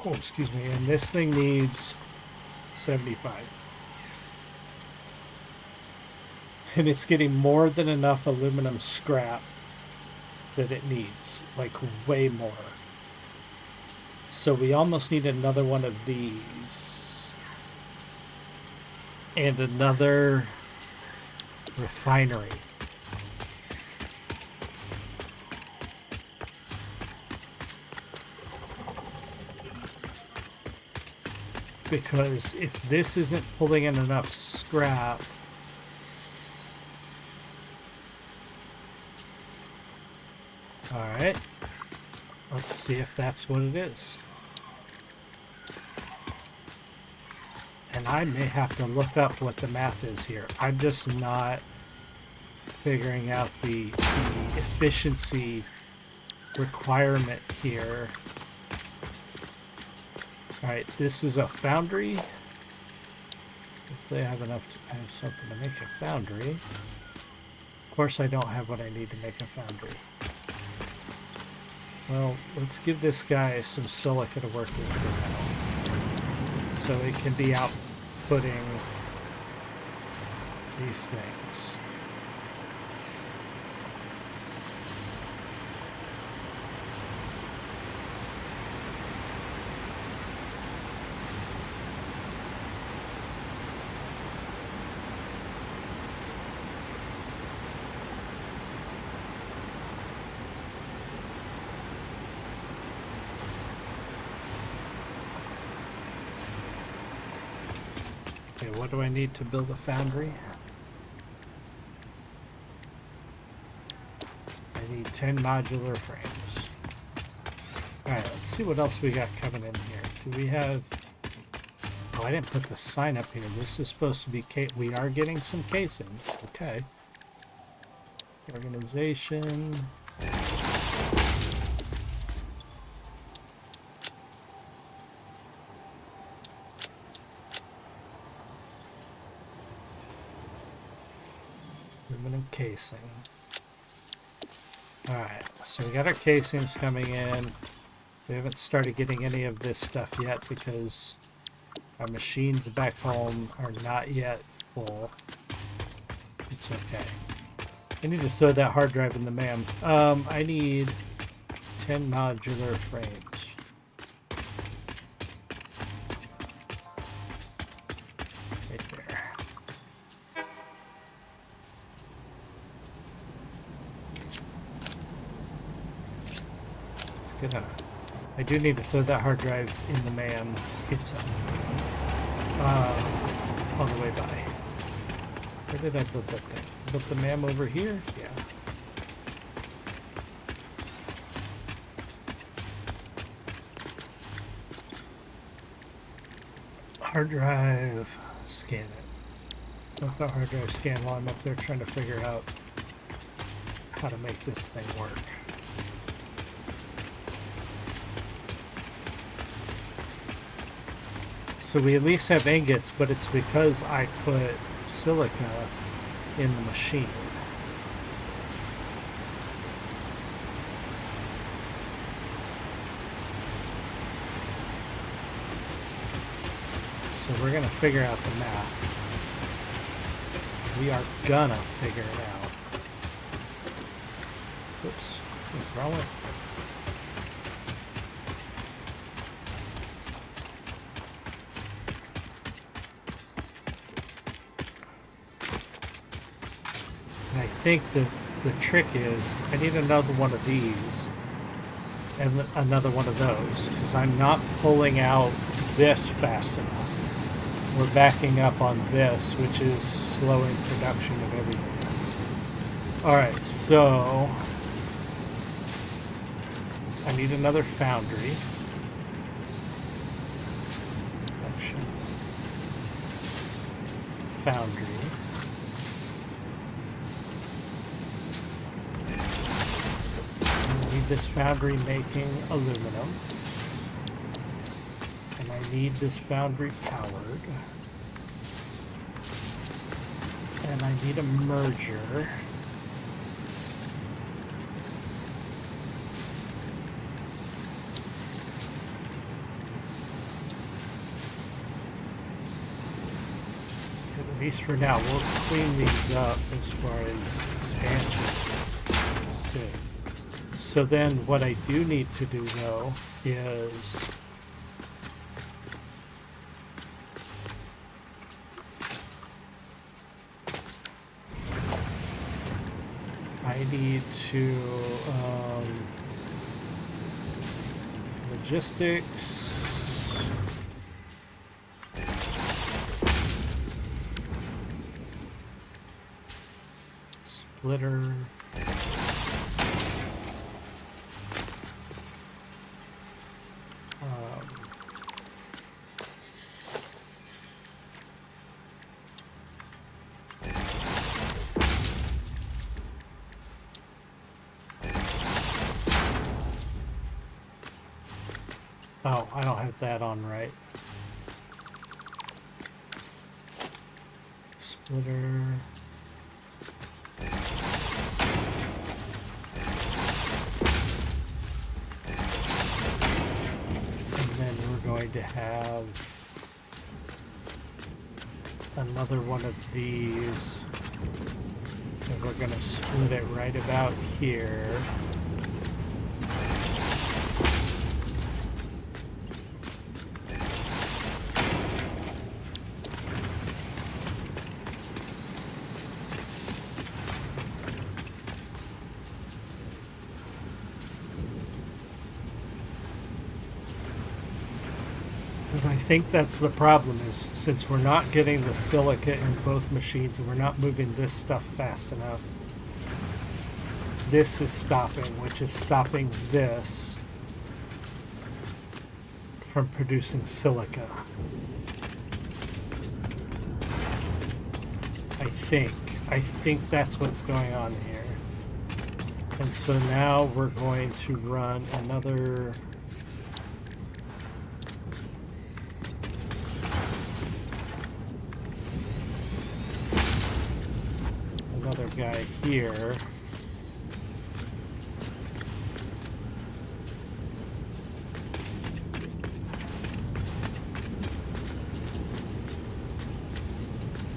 Oh, excuse me. And this thing needs 75. And it's getting more than enough aluminum scrap that it needs. Like, way more. So we almost need another one of these. And another refinery. Because if this isn't pulling in enough scrap, alright, let's see if that's what it is. And I may have to look up what the math is here. I'm just not figuring out the efficiency requirement here. Alright, this is a foundry. If they have enough to have something to make a foundry. Of course I don't have what I need to make a foundry. Well, let's give this guy some silica to work with for now. So it can be outputting these things. Okay, what do I need to build a foundry? I need 10 modular frames. Alright, let's see what else we got coming in here. Do we have... Oh, I didn't put the sign up here. This is supposed to be... We are getting some casings. Okay. Organization... aluminum casing. Alright, so we got our casings coming in. We haven't started getting any of this stuff yet because our machines back home are not yet full. It's okay. I need to throw that hard drive in the MAM. I need 10 modular frames. Right there. Let's get a... I do need to throw that hard drive in the MAM. It's on the way by. Where did I build that thing? Built the MAM over here? Yeah. Hard drive, scan it. Let the hard drive scan while I'm up there trying to figure out how to make this thing work. So we at least have ingots, but it's because I put silica in the machine. So we're gonna figure out the math. We are gonna figure it out. Oops, what's wrong with? I think the trick is I need another one of these and another one of those because I'm not pulling out this fast enough. We're backing up on this, which is slowing production of everything else. Alright, so I need another foundry. Function. Foundry. I need this foundry making aluminum. And I need this foundry powered. And I need a merger. At least for now, we'll clean these up as far as expansion soon. So then what I do need to do though is I need to logistics. Splitter. Oh, I don't have that on right. Splitter. Going to have another one of these, and we're going to split it right about here. I think that's the problem, is since we're not getting the silica in both machines and we're not moving this stuff fast enough, this is stopping, which is stopping this from producing silica. I think that's what's going on here. And so now we're going to run another guy here.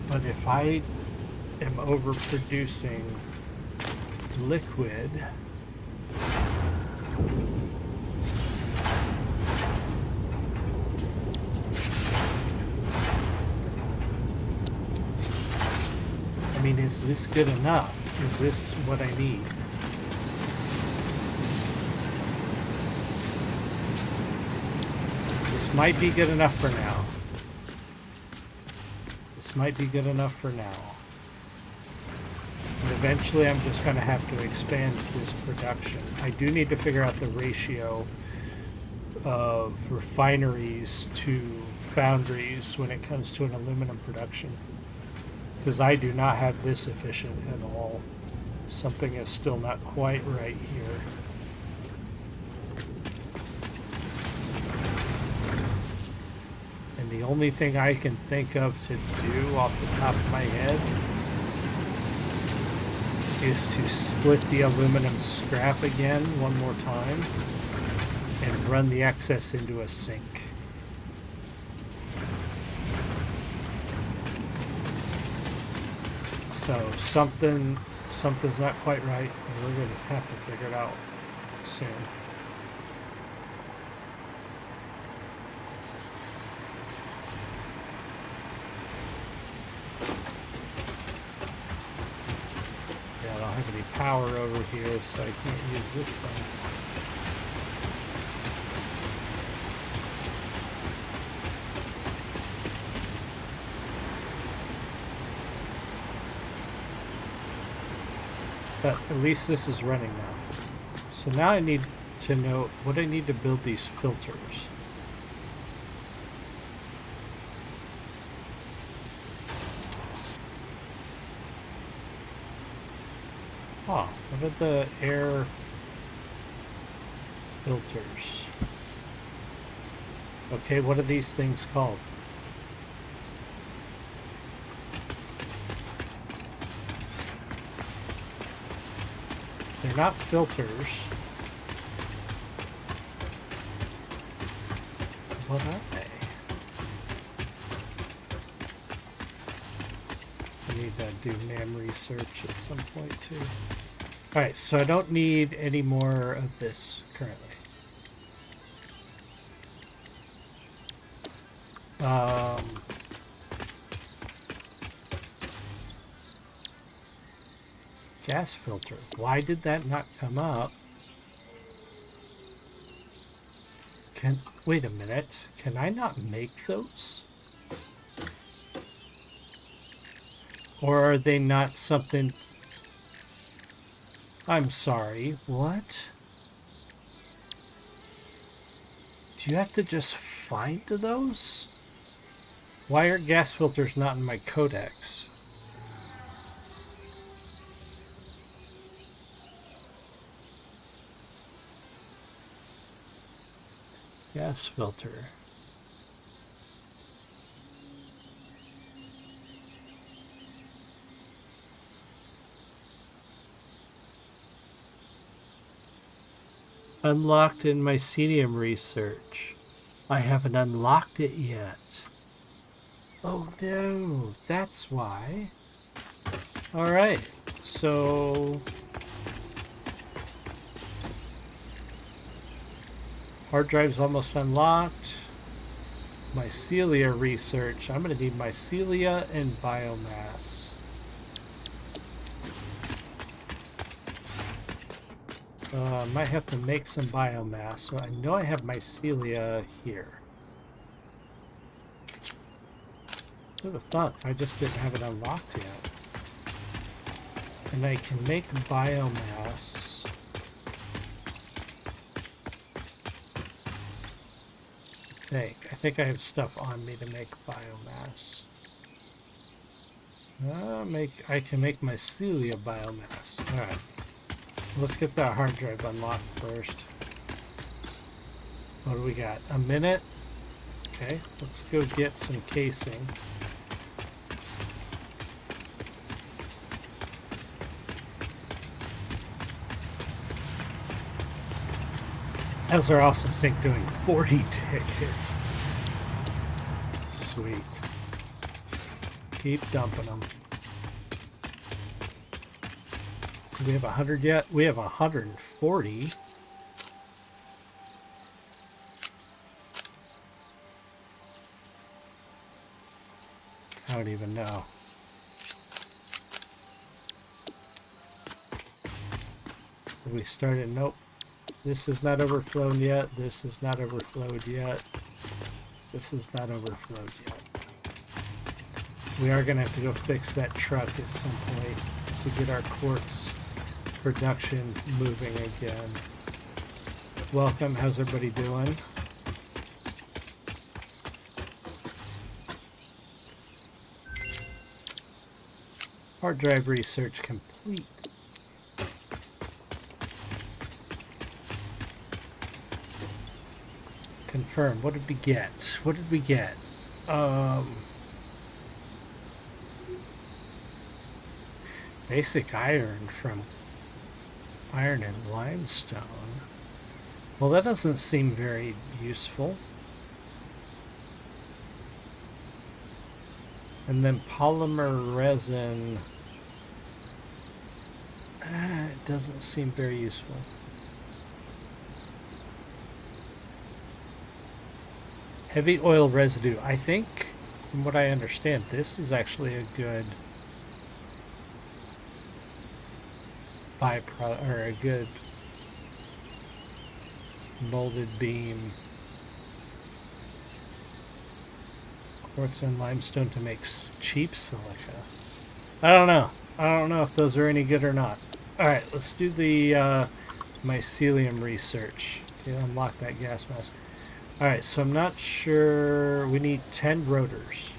But if I am overproducing liquid, I mean, is this good enough? Is this what I need? This might be good enough for now. This might be good enough for now. And eventually I'm just going to have to expand this production. I do need to figure out the ratio of refineries to foundries when it comes to an aluminum production. Because I do not have this efficient at all. Something is still not quite right here. And the only thing I can think of to do off the top of my head is to split the aluminum scrap again one more time and run the excess into a sink. So something's not quite right, and we're going to have to figure it out soon. Yeah, I don't have any power over here, so I can't use this thing. But at least this is running now. So now I need to know what I need to build these filters. Oh, what are the air filters? Okay, what are these things called? They're not filters. What are they? I need to do NAM research at some point too. Alright, so I don't need any more of this currently. Gas filter. Why did that not come up? Wait a minute. Can I not make those? Or are they not something... I'm sorry, what? Do you have to just find those? Why are gas filters not in my codex? Gas filter. Unlocked in mycelium research. I haven't unlocked it yet. Oh no, that's why. Alright, so... hard drive's almost unlocked. Mycelia research. I'm going to need mycelia and biomass. Might have to make some biomass. So I know I have mycelia here. Who would have thought? I just didn't have it unlocked yet. And I can make biomass. I think I have stuff on me to make biomass. I can make mycelia biomass. Alright. Let's get that hard drive unlocked first. What do we got? A minute? Okay, let's go get some casing. How's our awesome sync doing? 40 tickets. Sweet. Keep dumping them. Do we have 100 yet? We have 140. I don't even know. Did we start it? Nope. This is not overflown yet. This is not overflowed yet. This is not overflowed yet. We are going to have to go fix that truck at some point to get our quartz production moving again. Welcome. How's everybody doing? Hard drive research complete. Confirm. What did we get? What did we get? Basic iron from iron and limestone. Well, that doesn't seem very useful. And then polymer resin. It doesn't seem very useful. Heavy oil residue. I think, from what I understand, this is actually a good byproduct, or a good molded beam. Quartz and limestone to make cheap silica. I don't know. I don't know if those are any good or not. Alright, let's do the mycelium research to unlock that gas mask. Alright, so I'm not sure. We need 10 rotors.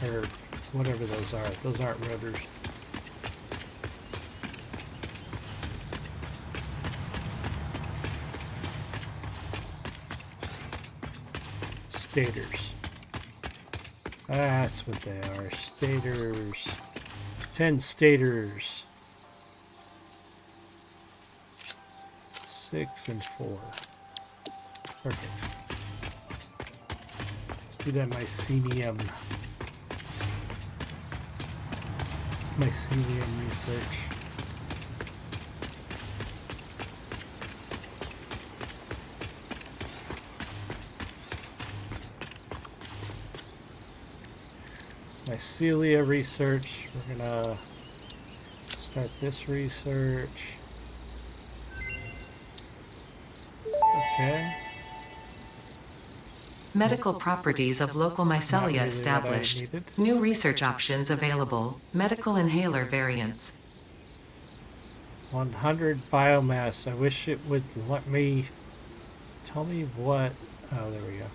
Or whatever those are. Those aren't rotors. Stators. That's what they are. Stators. 10 stators. 6 and 4. Perfect. Let's do that mycelium research. Mycelia research. We're gonna start this research. Okay. Medical properties of local mycelia really established. New research options available. Medical inhaler variants. 100 biomass. I wish it would let me tell me what. Oh, there we go.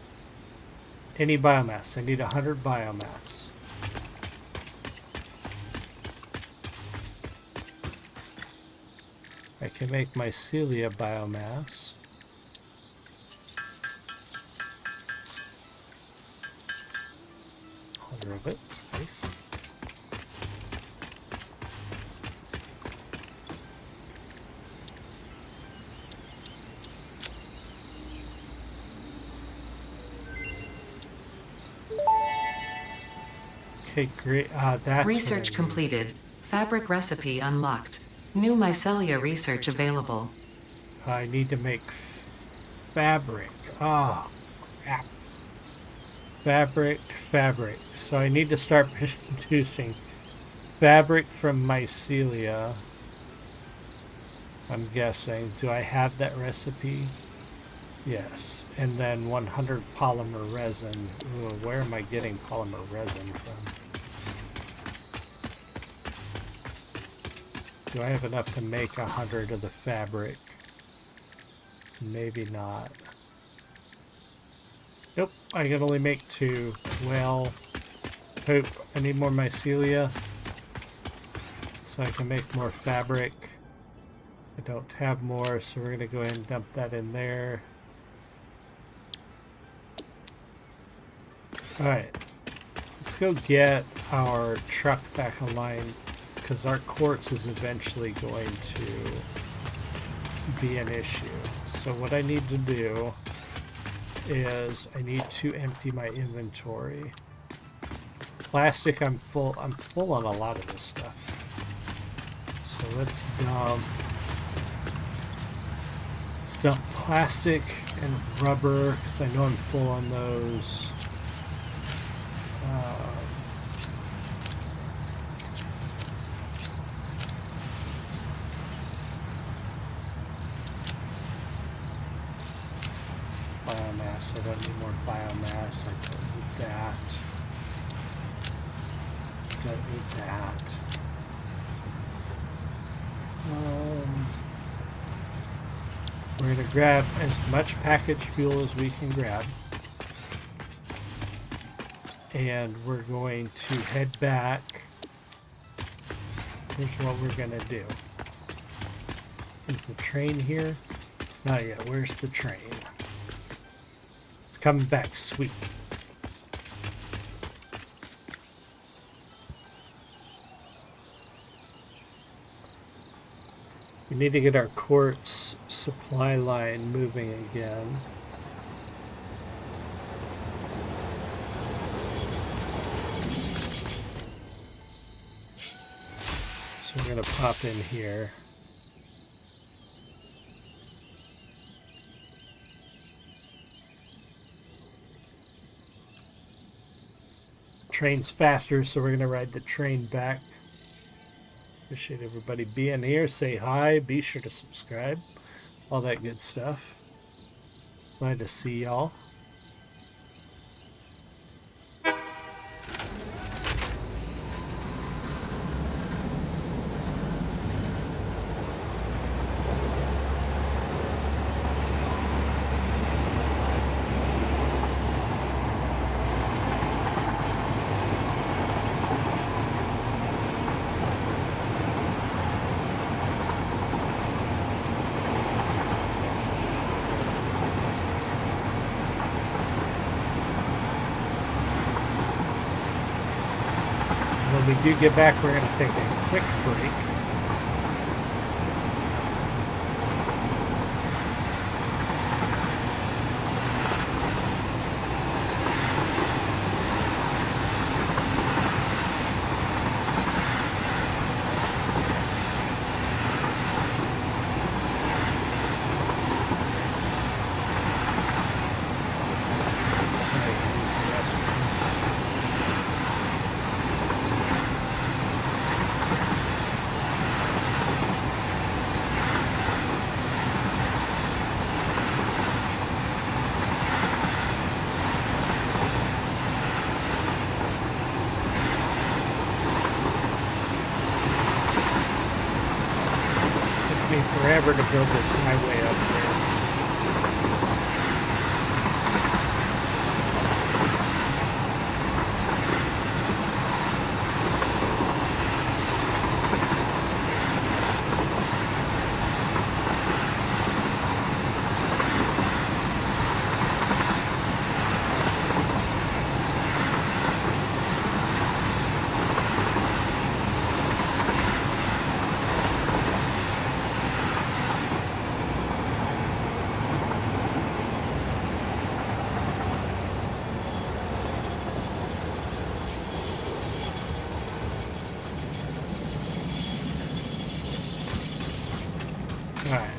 Any biomass. I need 100 biomass. I can make mycelia biomass. Of it. Nice. Okay, great. That's research completed. Fabric recipe unlocked. New mycelia research available. I need to make fabric. Oh, crap. Fabric. So I need to start producing fabric from mycelia. I'm guessing. Do I have that recipe? Yes. And then 100 polymer resin. Ooh, where am I getting polymer resin from? Do I have enough to make 100 of the fabric? Maybe not. Nope, I can only make 2. Well, poop. I need more mycelia so I can make more fabric. I don't have more, so we're going to go ahead and dump that in there. Alright, let's go get our truck back online because our quartz is eventually going to be an issue. So what I need to do is I need to empty my inventory. Plastic, I'm full on a lot of this stuff. So let's dump plastic and rubber because I know I'm full on those. Biomass, I don't need more biomass. I don't need that. Don't need that. We're going to grab as much packaged fuel as we can grab. And we're going to head back. Here's what we're going to do. Is the train here? Not yet. Where's the train? It's coming back. Sweet. We need to get our quartz supply line moving again. So we're going to pop in here. Train's faster, so we're going to ride the train back. Appreciate everybody being here. Say hi. Be sure to subscribe. All that good stuff. Glad to see y'all. When we do get back, we're going to take a quick break. Forever to build this highway up there. Alright.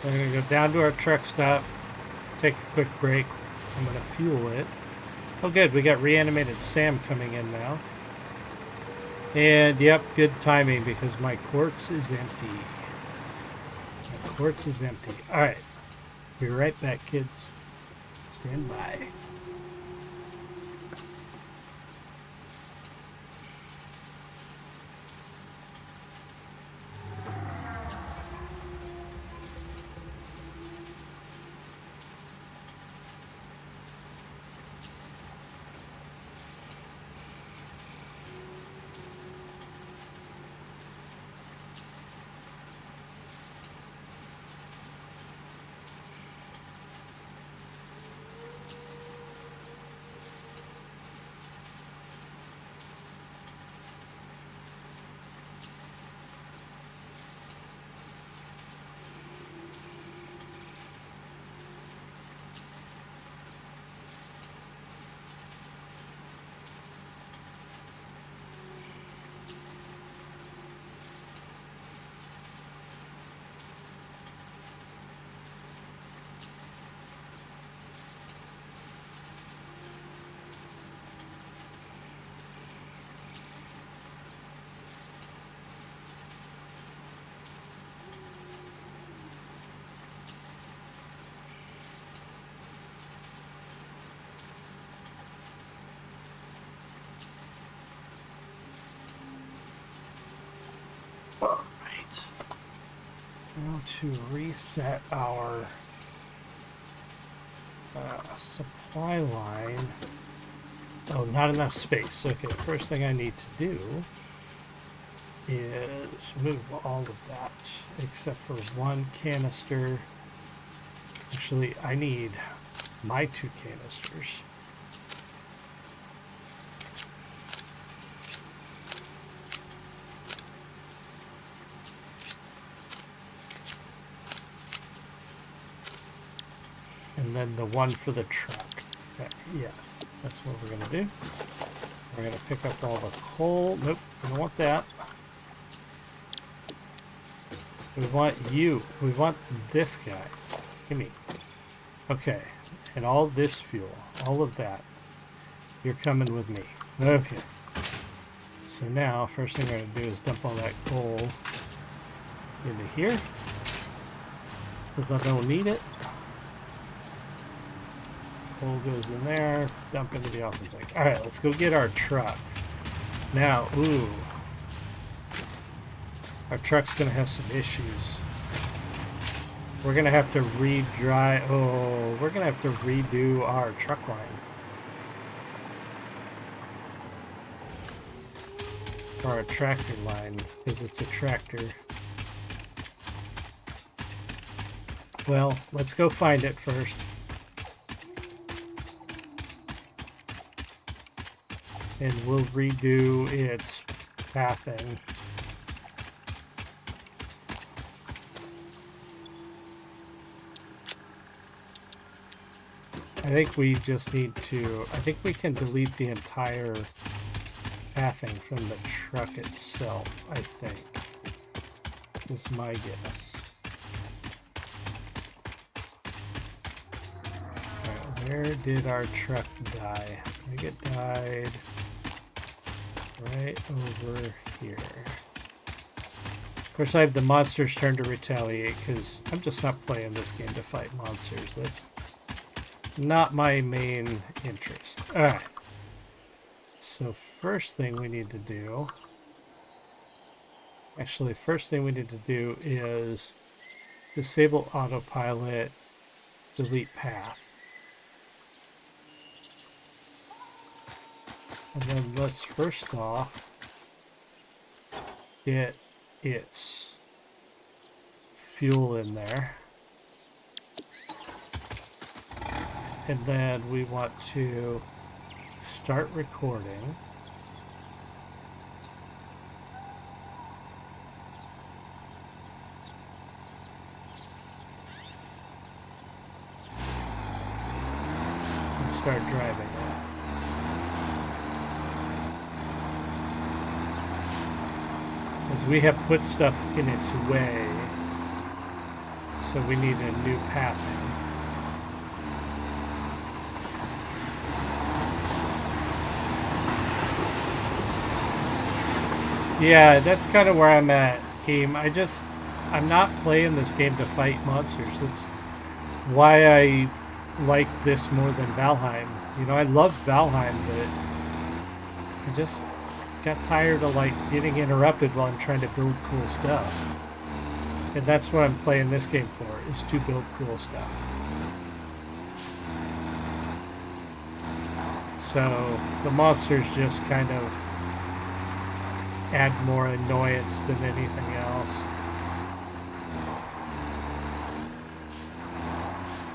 We're going to go down to our truck stop, take a quick break. I'm going to fuel it. Oh good, we got reanimated Sam coming in now. And yep, good timing because my quartz is empty. My quartz is empty. Alright. Be right back, kids. Stand by. Alright. Now to reset our supply line. Oh, not enough space. Okay, first thing I need to do is move all of that except for one canister. Actually, I need my 2 canisters. And then the one for the truck. Okay, yes, that's what we're going to do. We're going to pick up all the coal. Nope, we don't want that. We want you. We want this guy. Gimme. Okay, and all this fuel, all of that. You're coming with me. Okay. So now, first thing we're going to do is dump all that coal into here. Because I don't need it. Coal goes in there, dump into the awesome thing. Alright, let's go get our truck. Now, ooh. Our truck's gonna have some issues. We're gonna have to we're gonna have to redo our truck line. Or a tractor line, because it's a tractor. Well, let's go find it first. and we'll redo its pathing. I think we just need to, I think we can delete the entire pathing from the truck itself, I think. Is my guess. Alright, where did our truck die? I think it died right over here. Of course, I have the monster's turn to retaliate because I'm just not playing this game to fight monsters. That's not my main interest. Alright. So first thing we need to do... Actually, first thing we need to do is disable autopilot, delete path. And then let's first off get its fuel in there. And then we want to start recording. And start driving it. As we have put stuff in its way, so we need a new pathing. Yeah, that's kind of where I'm at, game. I'm not playing this game to fight monsters. That's why I like this more than Valheim. You know, I love Valheim, but I just got tired of like getting interrupted while I'm trying to build cool stuff. And that's what I'm playing this game for, is to build cool stuff. So the monsters just kind of add more annoyance than anything else.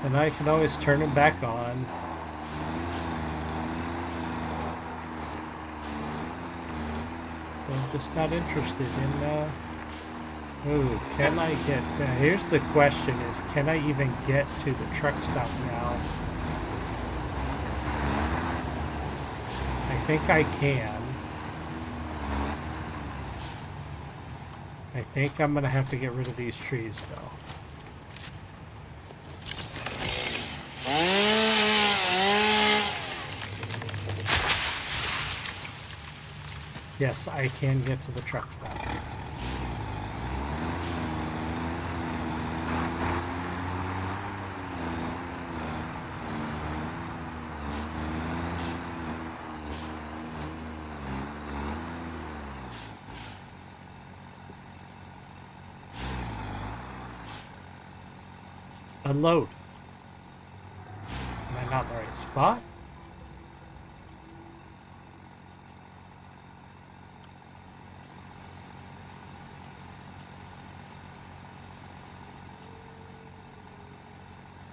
And I can always turn them back on. I'm just not interested in, ooh, can I get, here's the question is, can I even get to the truck stop now? I think I can. I think I'm gonna have to get rid of these trees, though. Yes, I can get to the truck stop. Unload. Am I not in the right spot?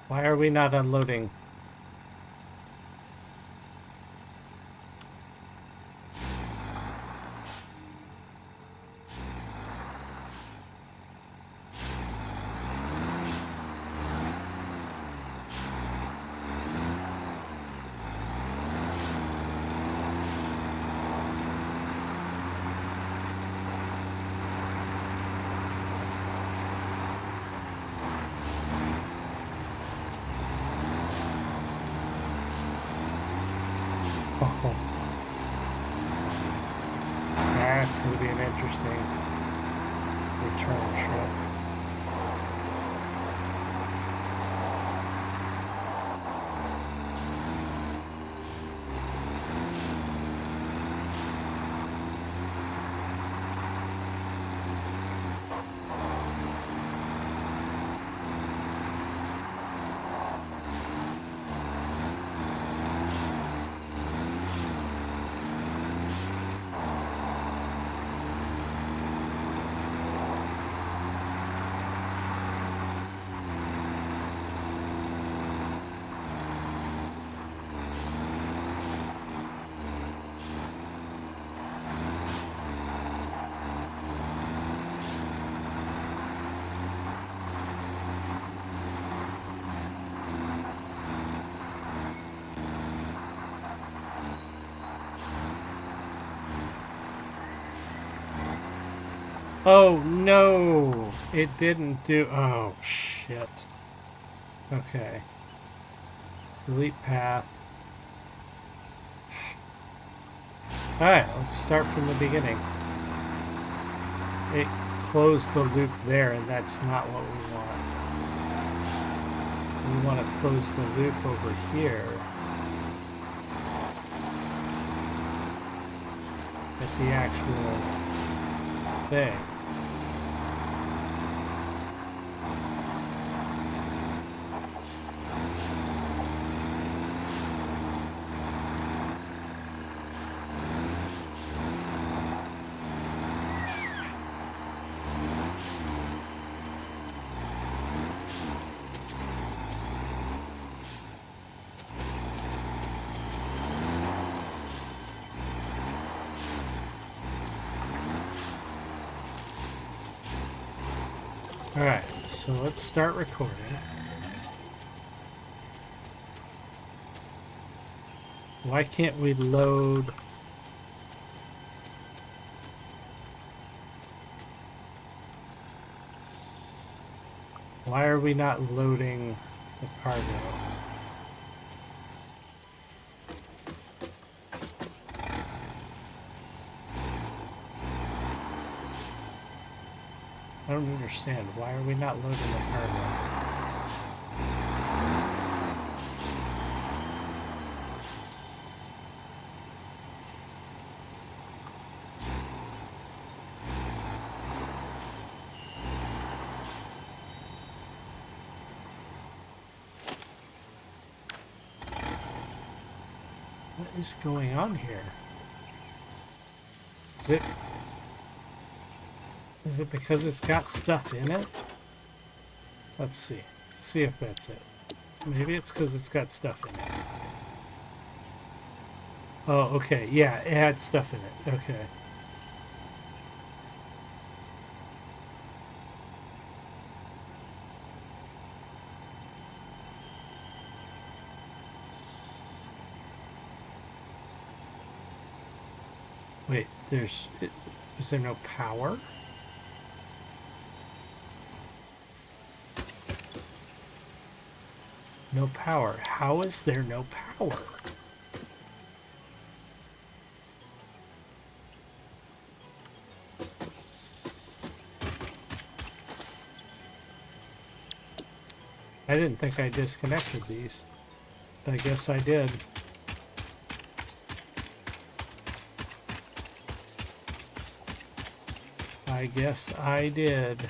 Why are we not unloading? Oh, that's going to be an interesting return trip. Oh, no! It didn't do... Oh, shit. Okay. Delete path. Alright, let's start from the beginning. It closed the loop there, and that's not what we want. We want to close the loop over here at the actual thing. Alright, so let's start recording. Why can't we load... Why are we not loading the cargo? I don't understand. Why are we not loading the cargo? What is going on here? Is it because it's got stuff in it? Let's see. Let's see if that's it. Maybe it's because it's got stuff in it. Oh, okay. Yeah, it had stuff in it. Okay. Wait, is there no power? No power. How is there no power? I didn't think I disconnected these, but I guess I did. I guess I did.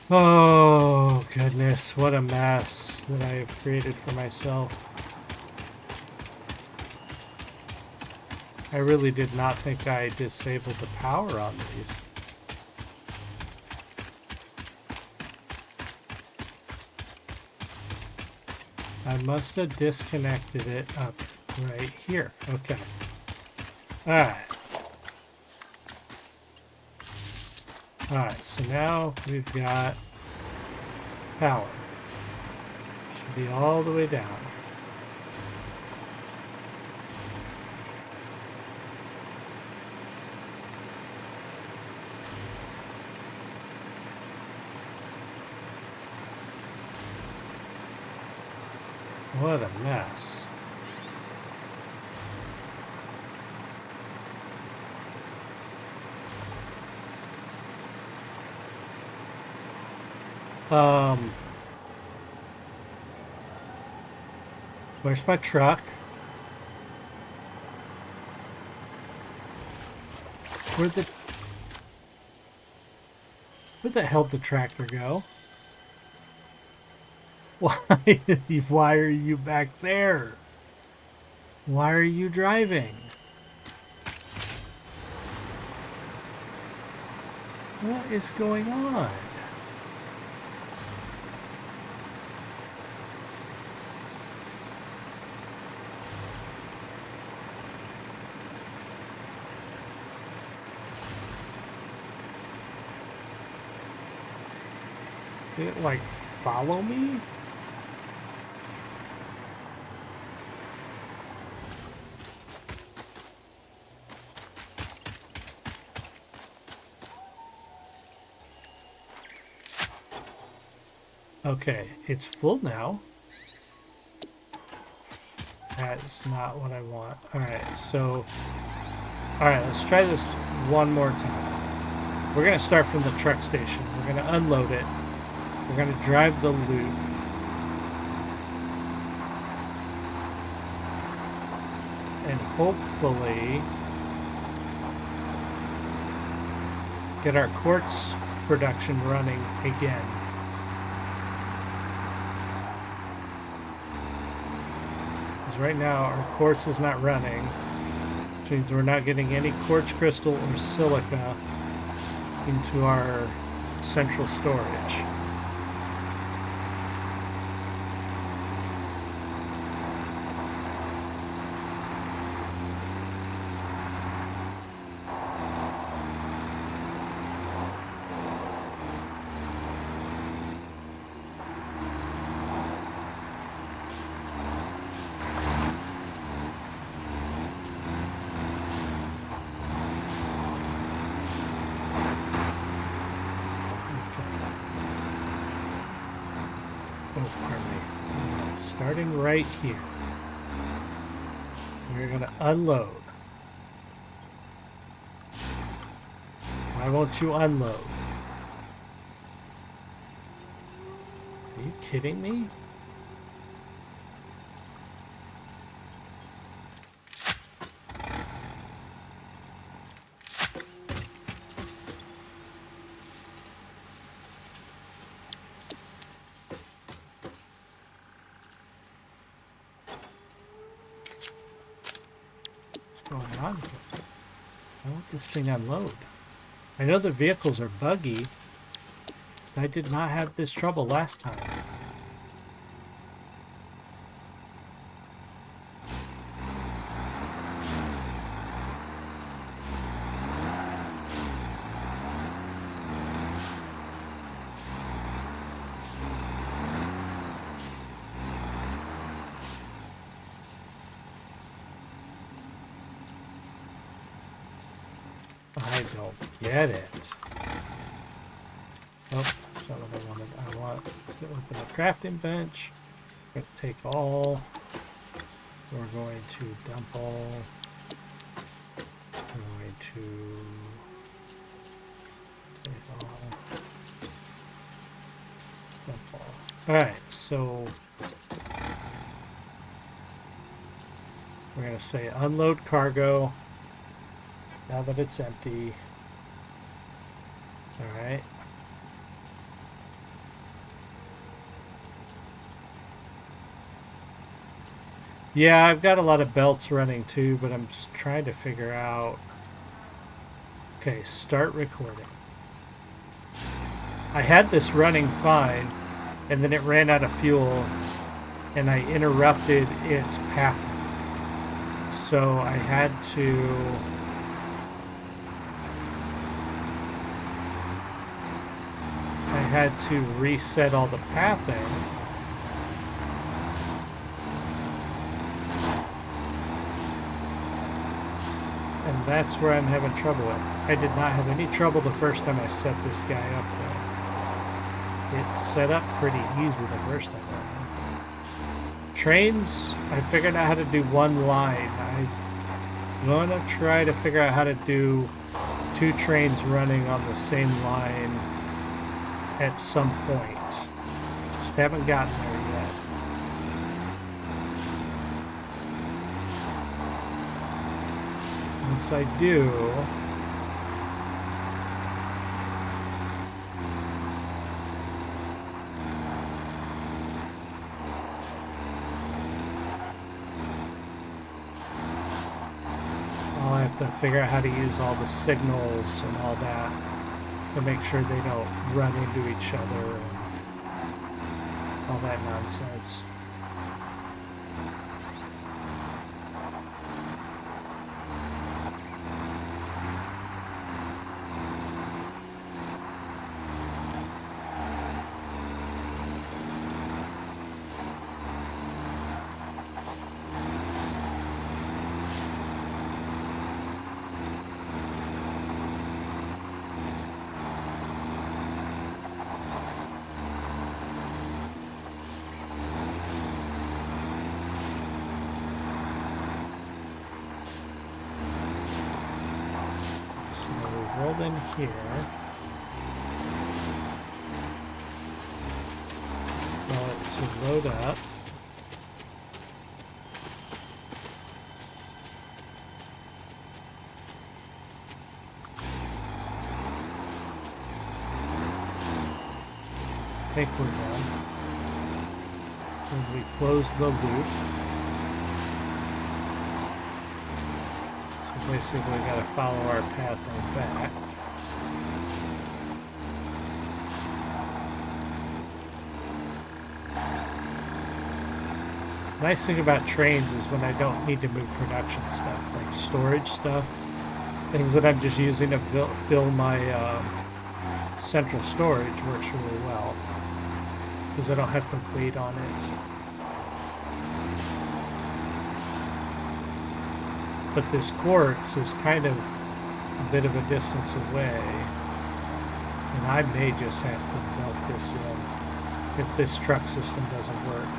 Oh, goodness, what a mess that I have created for myself. I really did not think I disabled the power on these. I must have disconnected it up right here. Okay. Alright. Alright, so now we've got power. Should be all the way down. What a mess. Where's my truck? Where the hell did the tractor go? Why are you back there? Why are you driving? What is going on? Did it, like, follow me? Okay, it's full now. That is not what I want. Alright, so... Alright, let's try this one more time. We're going to start from the truck station. We're going to unload it. We're going to drive the loop. And hopefully get our quartz production running again. Because right now our quartz is not running, which means we're not getting any quartz crystal or silica into our central storage. Starting right here. We're going to unload. Why won't you unload? Are you kidding me? Going on here? Why won't this thing unload? I know the vehicles are buggy. I did not have this trouble last time. I don't get it. Oh, that's not what I wanted. I want to open a crafting bench. We're going to take all. We're going to dump all. We're going to take all. Dump all. Alright, so we're going to say unload cargo. Now that it's empty. Alright. Yeah, I've got a lot of belts running too, but I'm just trying to figure out... Okay, start recording. I had this running fine, and then it ran out of fuel, and I interrupted its path. So I had to reset all the pathing. And that's where I'm having trouble with. I did not have any trouble the first time I set this guy up though. It set up pretty easy the first time around. Trains, I figured out how to do one line. I'm going to try to figure out how to do 2 trains running on the same line at some point. Just haven't gotten there yet. Once I do, I'll have to figure out how to use all the signals and all that to make sure they don't run into each other and all that nonsense. rolled in here. Tell it to load up. I think we're done. When we close the loop. So basically we gotta follow our path on back. Nice thing about trains is when I don't need to move production stuff, like storage stuff, things that I'm just using to fill my central storage works really well. Because I don't have to wait on it. But this quartz is kind of a bit of a distance away. And I may just have to melt this in if this truck system doesn't work.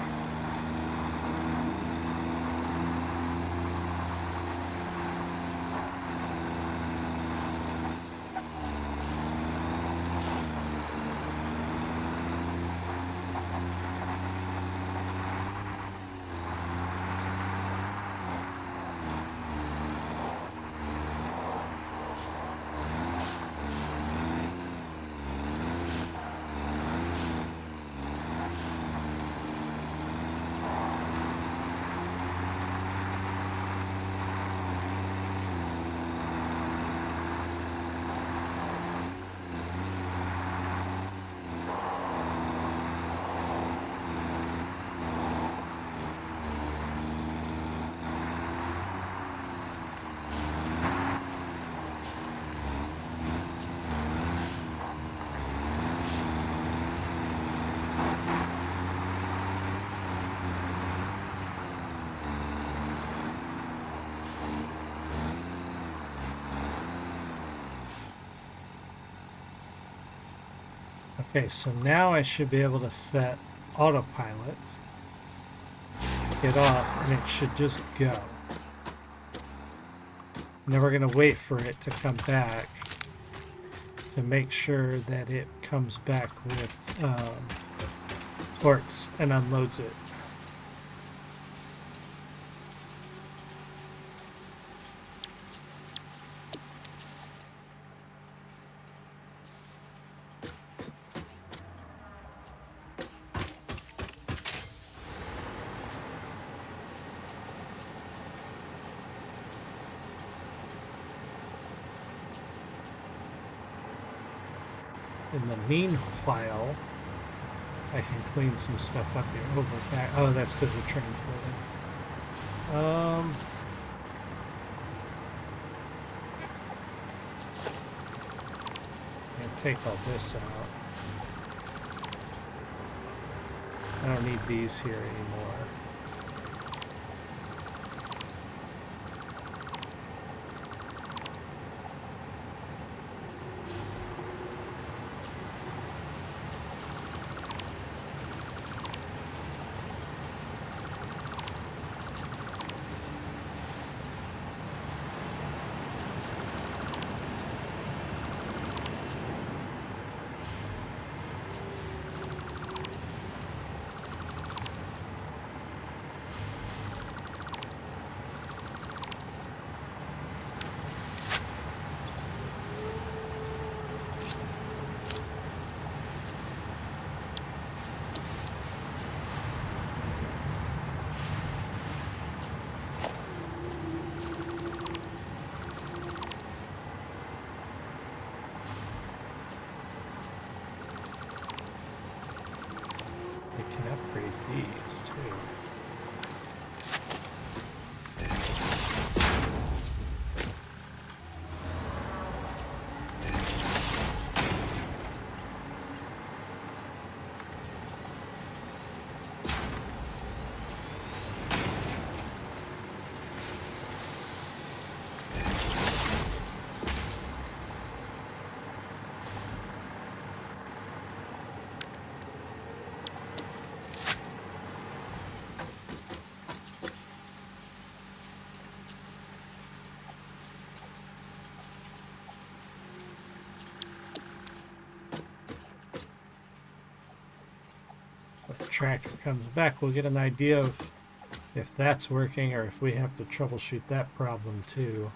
Okay, so now I should be able to set autopilot, get off, and it should just go. Now we're going to wait for it to come back to make sure that it comes back with torques and unloads it. In the meanwhile, I can clean some stuff up here. Oh, we're back. Oh, that's because the train's loading. And take all this out. I don't need these here anymore. Can upgrade these too. So the tractor comes back, we'll get an idea of if that's working or if we have to troubleshoot that problem too.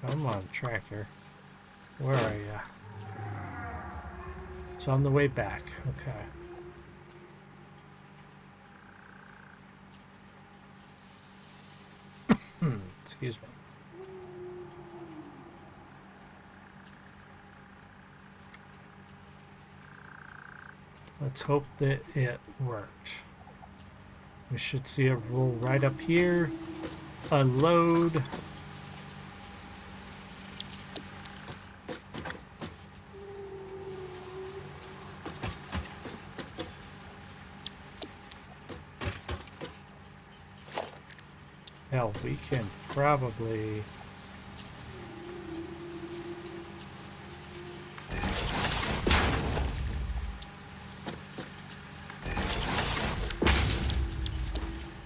Come on, tractor. Where are you? It's on the way back. Okay. Excuse me. Let's hope that it worked. We should see it roll right up here. Unload. Hell, we can probably...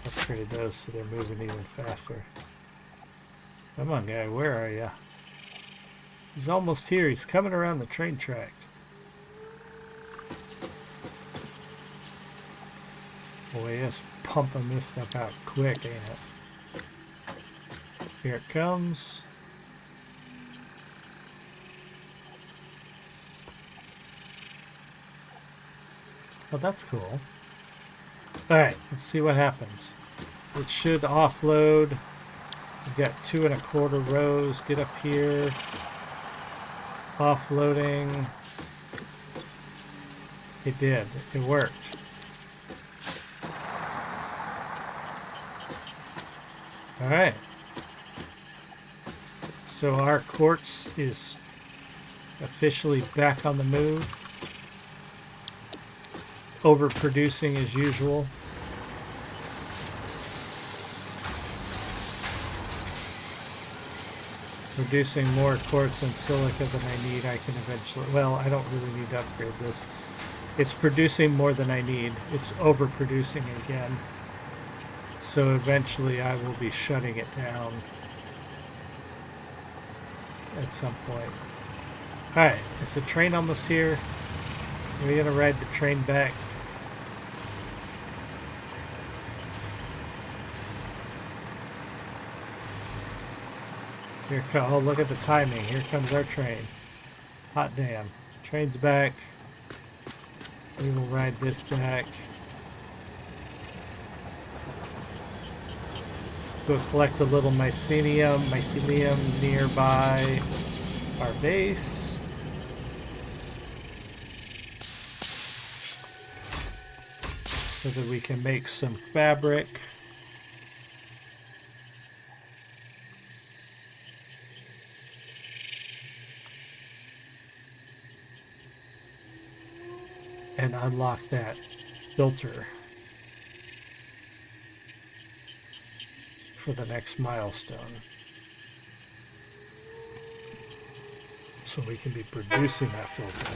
upgrade those so they're moving even faster. Come on, guy, where are you? He's almost here. He's coming around the train tracks. Boy, it's pumping this stuff out quick, ain't it? Here it comes. Oh, that's cool. Alright, let's see what happens. It should offload. We've got 2 1/4 rows. Get up here. Offloading. It did. It worked. Alright. So our quartz is officially back on the move. Overproducing as usual. Producing more quartz and silica than I need. I can eventually... Well, I don't really need to upgrade this. It's producing more than I need. It's overproducing again. So eventually I will be shutting it down at some point. Alright, is the train almost here? Are we gonna ride the train back? Here comes, oh, look at the timing. Here comes our train. Hot damn. Train's back. We will ride this back. Go collect a little mycelium nearby our base. So that we can make some fabric. And unlock that filter for the next milestone. So we can be producing that filter.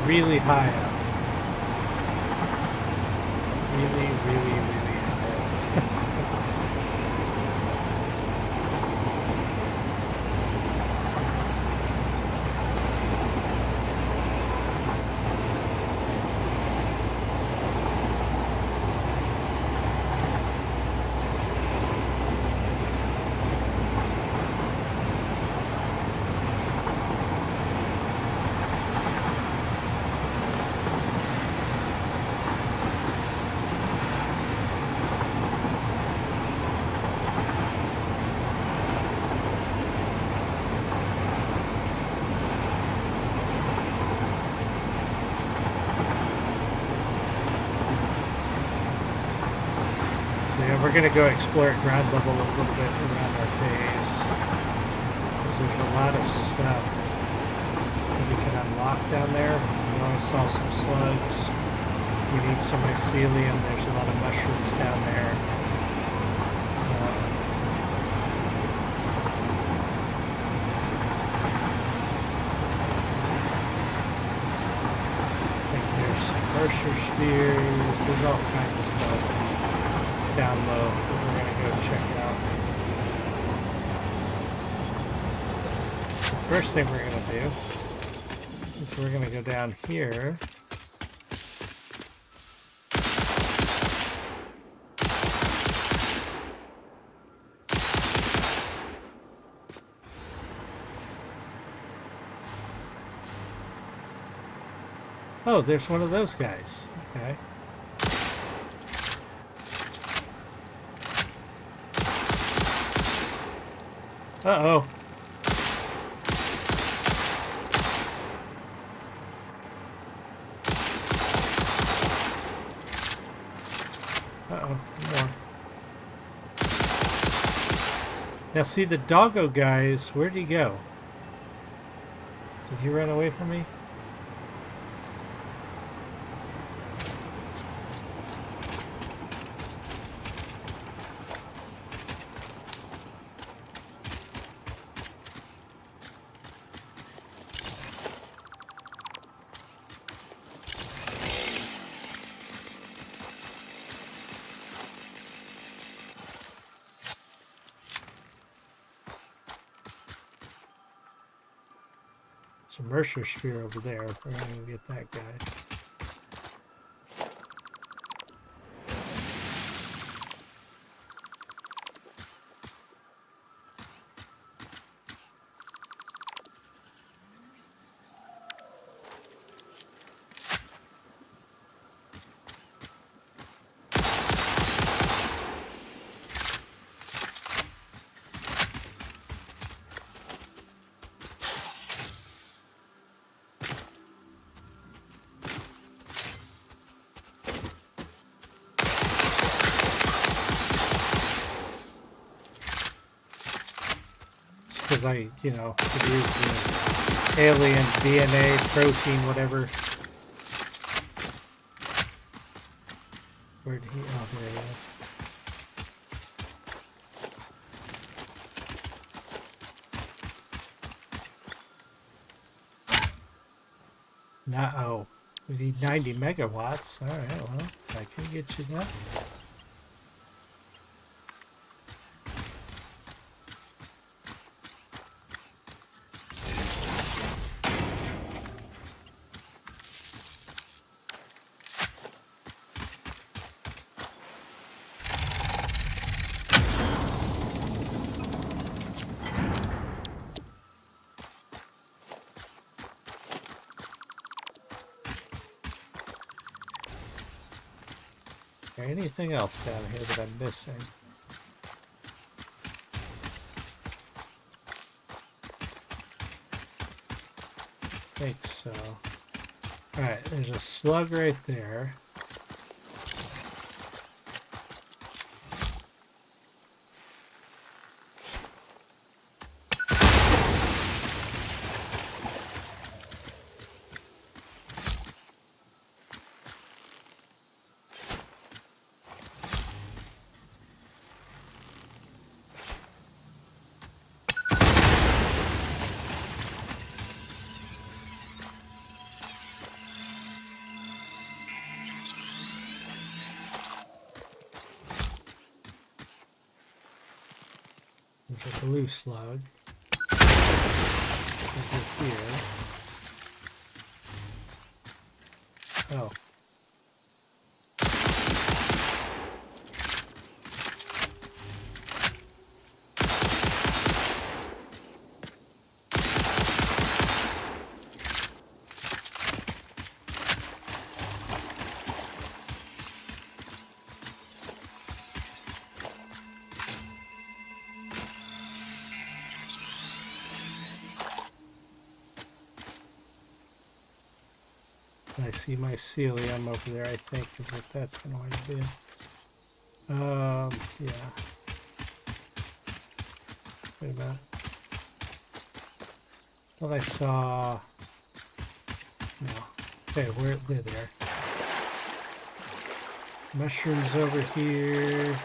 Really high up. Really high up. we're going to go explore at ground level a little bit around our base. Because there's a lot of stuff that we can unlock down there. We always saw some slugs. We need some mycelium. There's a lot of mushrooms down there. I think there's some Mercer spheres. There's all kinds of stuff down low that we're going to go check out. The first thing we're going to do is we're going to go down here. Oh, there's one of those guys. Okay. Uh-oh. Uh-oh, more. Now see, the doggo guys, where'd he go? Did he run away from me? Some Mercer sphere over there. We're going to get that guy. Because I, you know, could use the alien DNA, protein, whatever. Where'd he? Oh, there he is. No, we need 90 megawatts. All right, well, I can get you that. Anything else down here that I'm missing? I think so. Alright, there's a slug right there. There's a blue slug over here. Oh. I see mycelium over there, I think, is what that's going to be. Yeah. Wait a minute. Thought I saw... No. Okay, they're there. Mushrooms over here.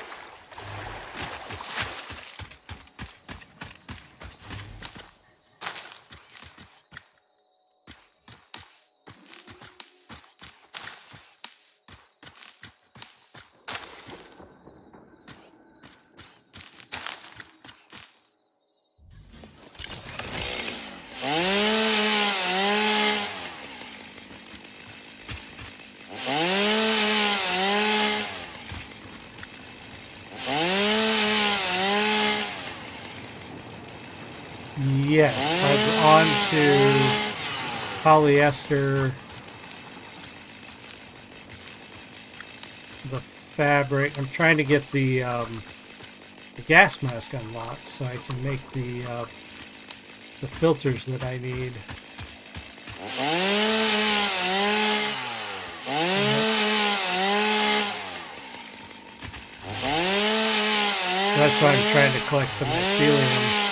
Yes, I'm on to polyester, the fabric. I'm trying to get the gas mask unlocked so I can make the filters that I need. That's why I'm trying to collect some mycelium.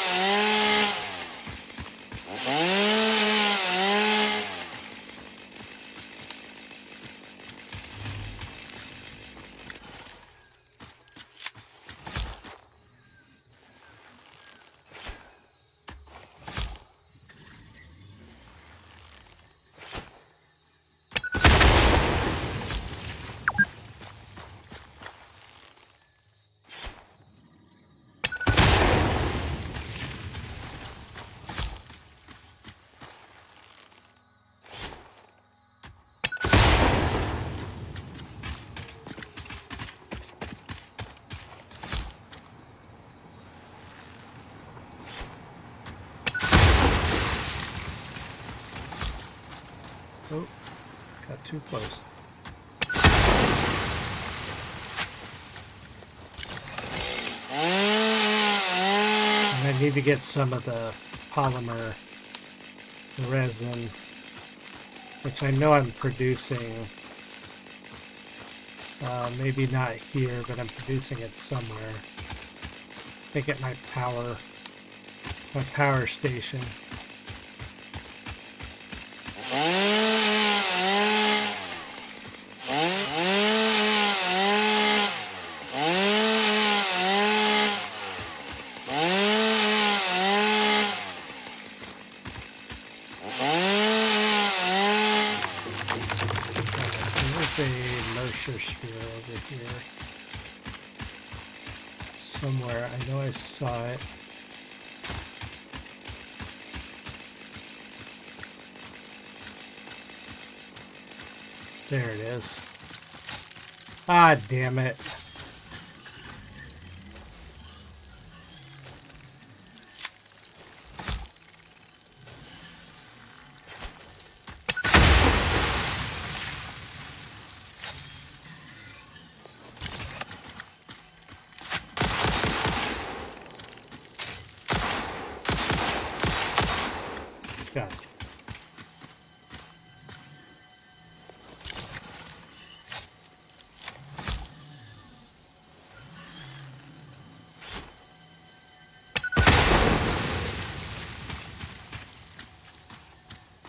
Oh, got too close. And I need to get some of the polymer, the resin, which I know I'm producing. Maybe not here, but I'm producing it somewhere. I think at my power station. Sphere over here somewhere. I know I saw it. There it is. Ah, damn it. Got it.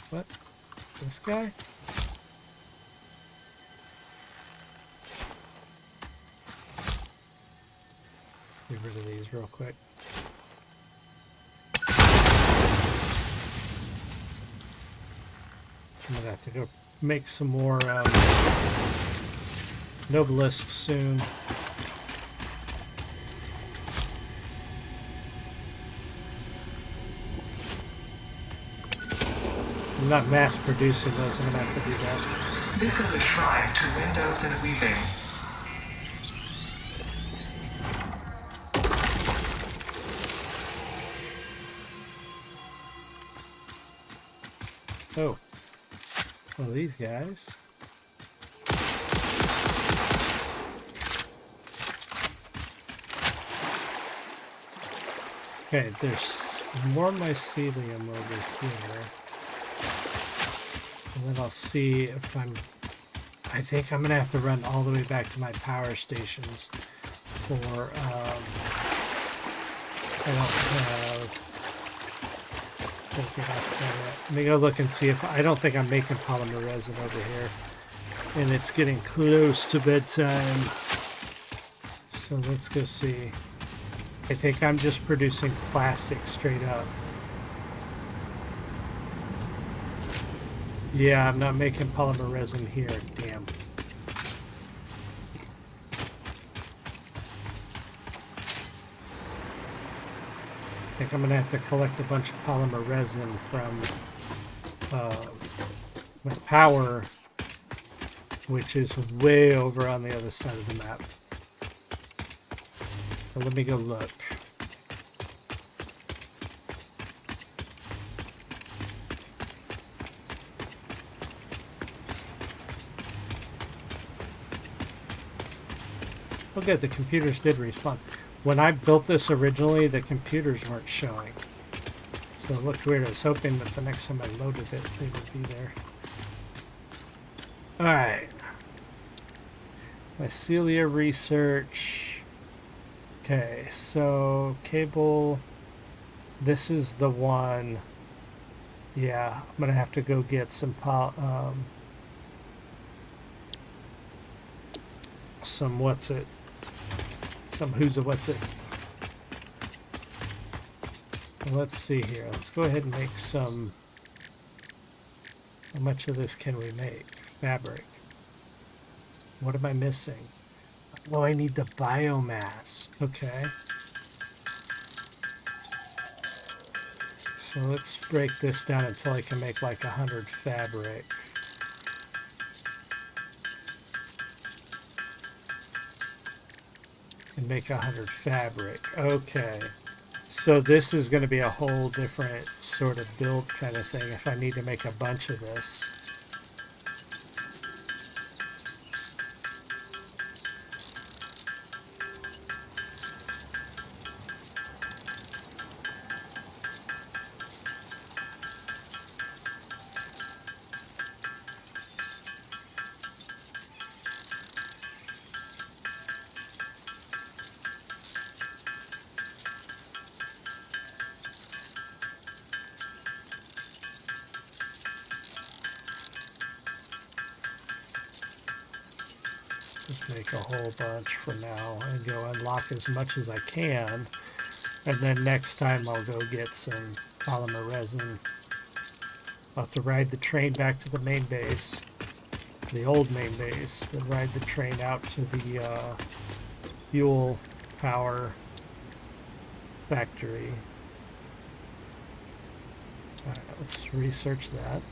What? This guy? Get rid of these real quick. I'm gonna have to go make some more nobelisks soon. I'm not mass producing those, I'm gonna have to do that. This is a shrine to windows and weaving. Oh. Well, these guys. Okay, there's more mycelium over here. And then I'll see if I think I'm going to have to run all the way back to my power stations for, I don't have, gotta get off that. Let me go look and see if, I don't think I'm making polymer resin over here. And it's getting close to bedtime. So let's go see. I think I'm just producing plastic straight up. Yeah, I'm not making polymer resin here. Damn. I think I'm going to have to collect a bunch of polymer resin from my power, which is way over on the other side of the map. But let me go look. Oh good, the computers did respawn. When I built this originally, the computers weren't showing. So it looked weird. I was hoping that the next time I loaded it, they would be there. Alright. Mycelia research. Okay, so cable. This is the one. Yeah, I'm gonna have to go get some what's it? Some who's a what's it? Let's see here. Let's go ahead and make some. How much of this can we make? Fabric. What am I missing? Oh, I need the biomass. Okay. So let's break this down until I can make like 100 fabric. And make 100 fabric. Okay. So this is going to be a whole different sort of build kind of thing if I need to make a bunch of this. Just make a whole bunch for now and go unlock as much as I can. And then next time I'll go get some polymer resin. I'll have to ride the train back to the main base, the old main base, then ride the train out to the fuel power factory. Alright, let's research that.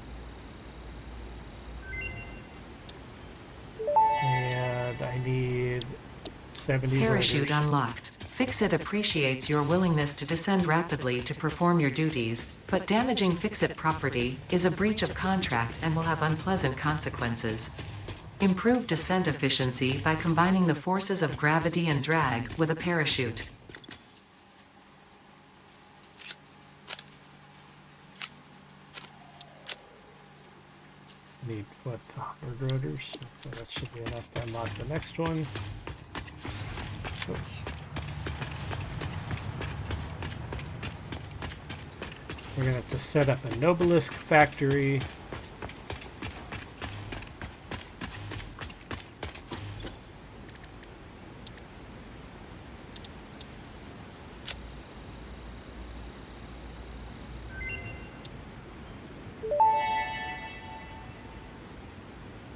And I need 70 Parachute riders. unlocked. Fix-It appreciates your willingness to descend rapidly to perform your duties, but damaging Fix-It property is a breach of contract and will have unpleasant consequences. Improve descent efficiency by combining the forces of gravity and drag with a parachute. Need what, 100 rotors? Okay, that should be enough to unlock the next one. Oops. We're gonna have to set up a Nobelisk factory.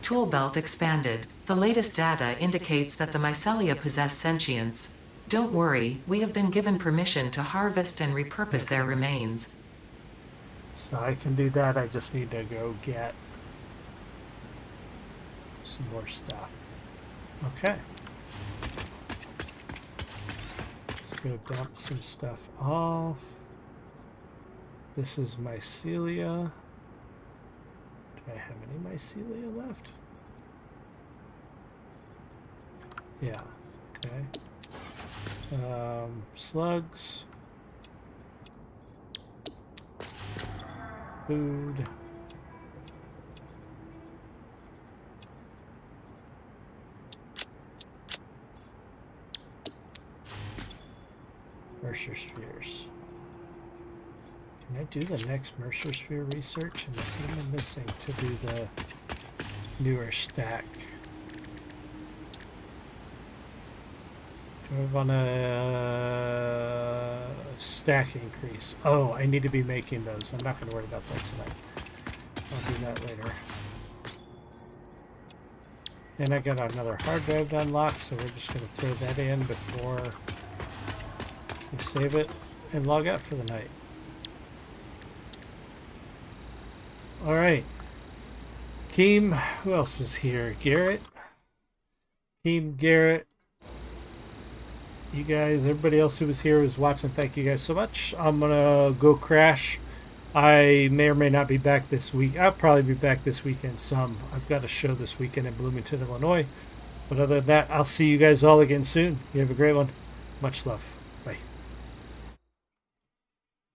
Tool belt expanded. The latest data indicates that the mycelia possess sentience. Don't worry, we have been given permission to harvest and repurpose their remains. So I can do that, I just need to go get some more stuff. Okay. Let's go dump some stuff off. This is mycelia. Do I have any mycelia left? Yeah, okay. Slugs. Food. Mercer spheres. Can I do the next Mercer sphere research? And what am I missing to do the newer stack? Do I want a stack increase? Oh, I need to be making those. I'm not going to worry about that tonight. I'll do that later. And I got another hard drive to unlock, so we're just going to throw that in before we save it and log out for the night. Alright. Keem, who else was here? Garrett? Keem, Garrett. You guys, everybody else who was here, who was watching, thank you guys so much. I'm going to go crash. I may or may not be back this week. I'll probably be back this weekend some. I've got a show this weekend in Bloomington, Illinois. But other than that, I'll see you guys all again soon. You have a great one. Much love. Bye.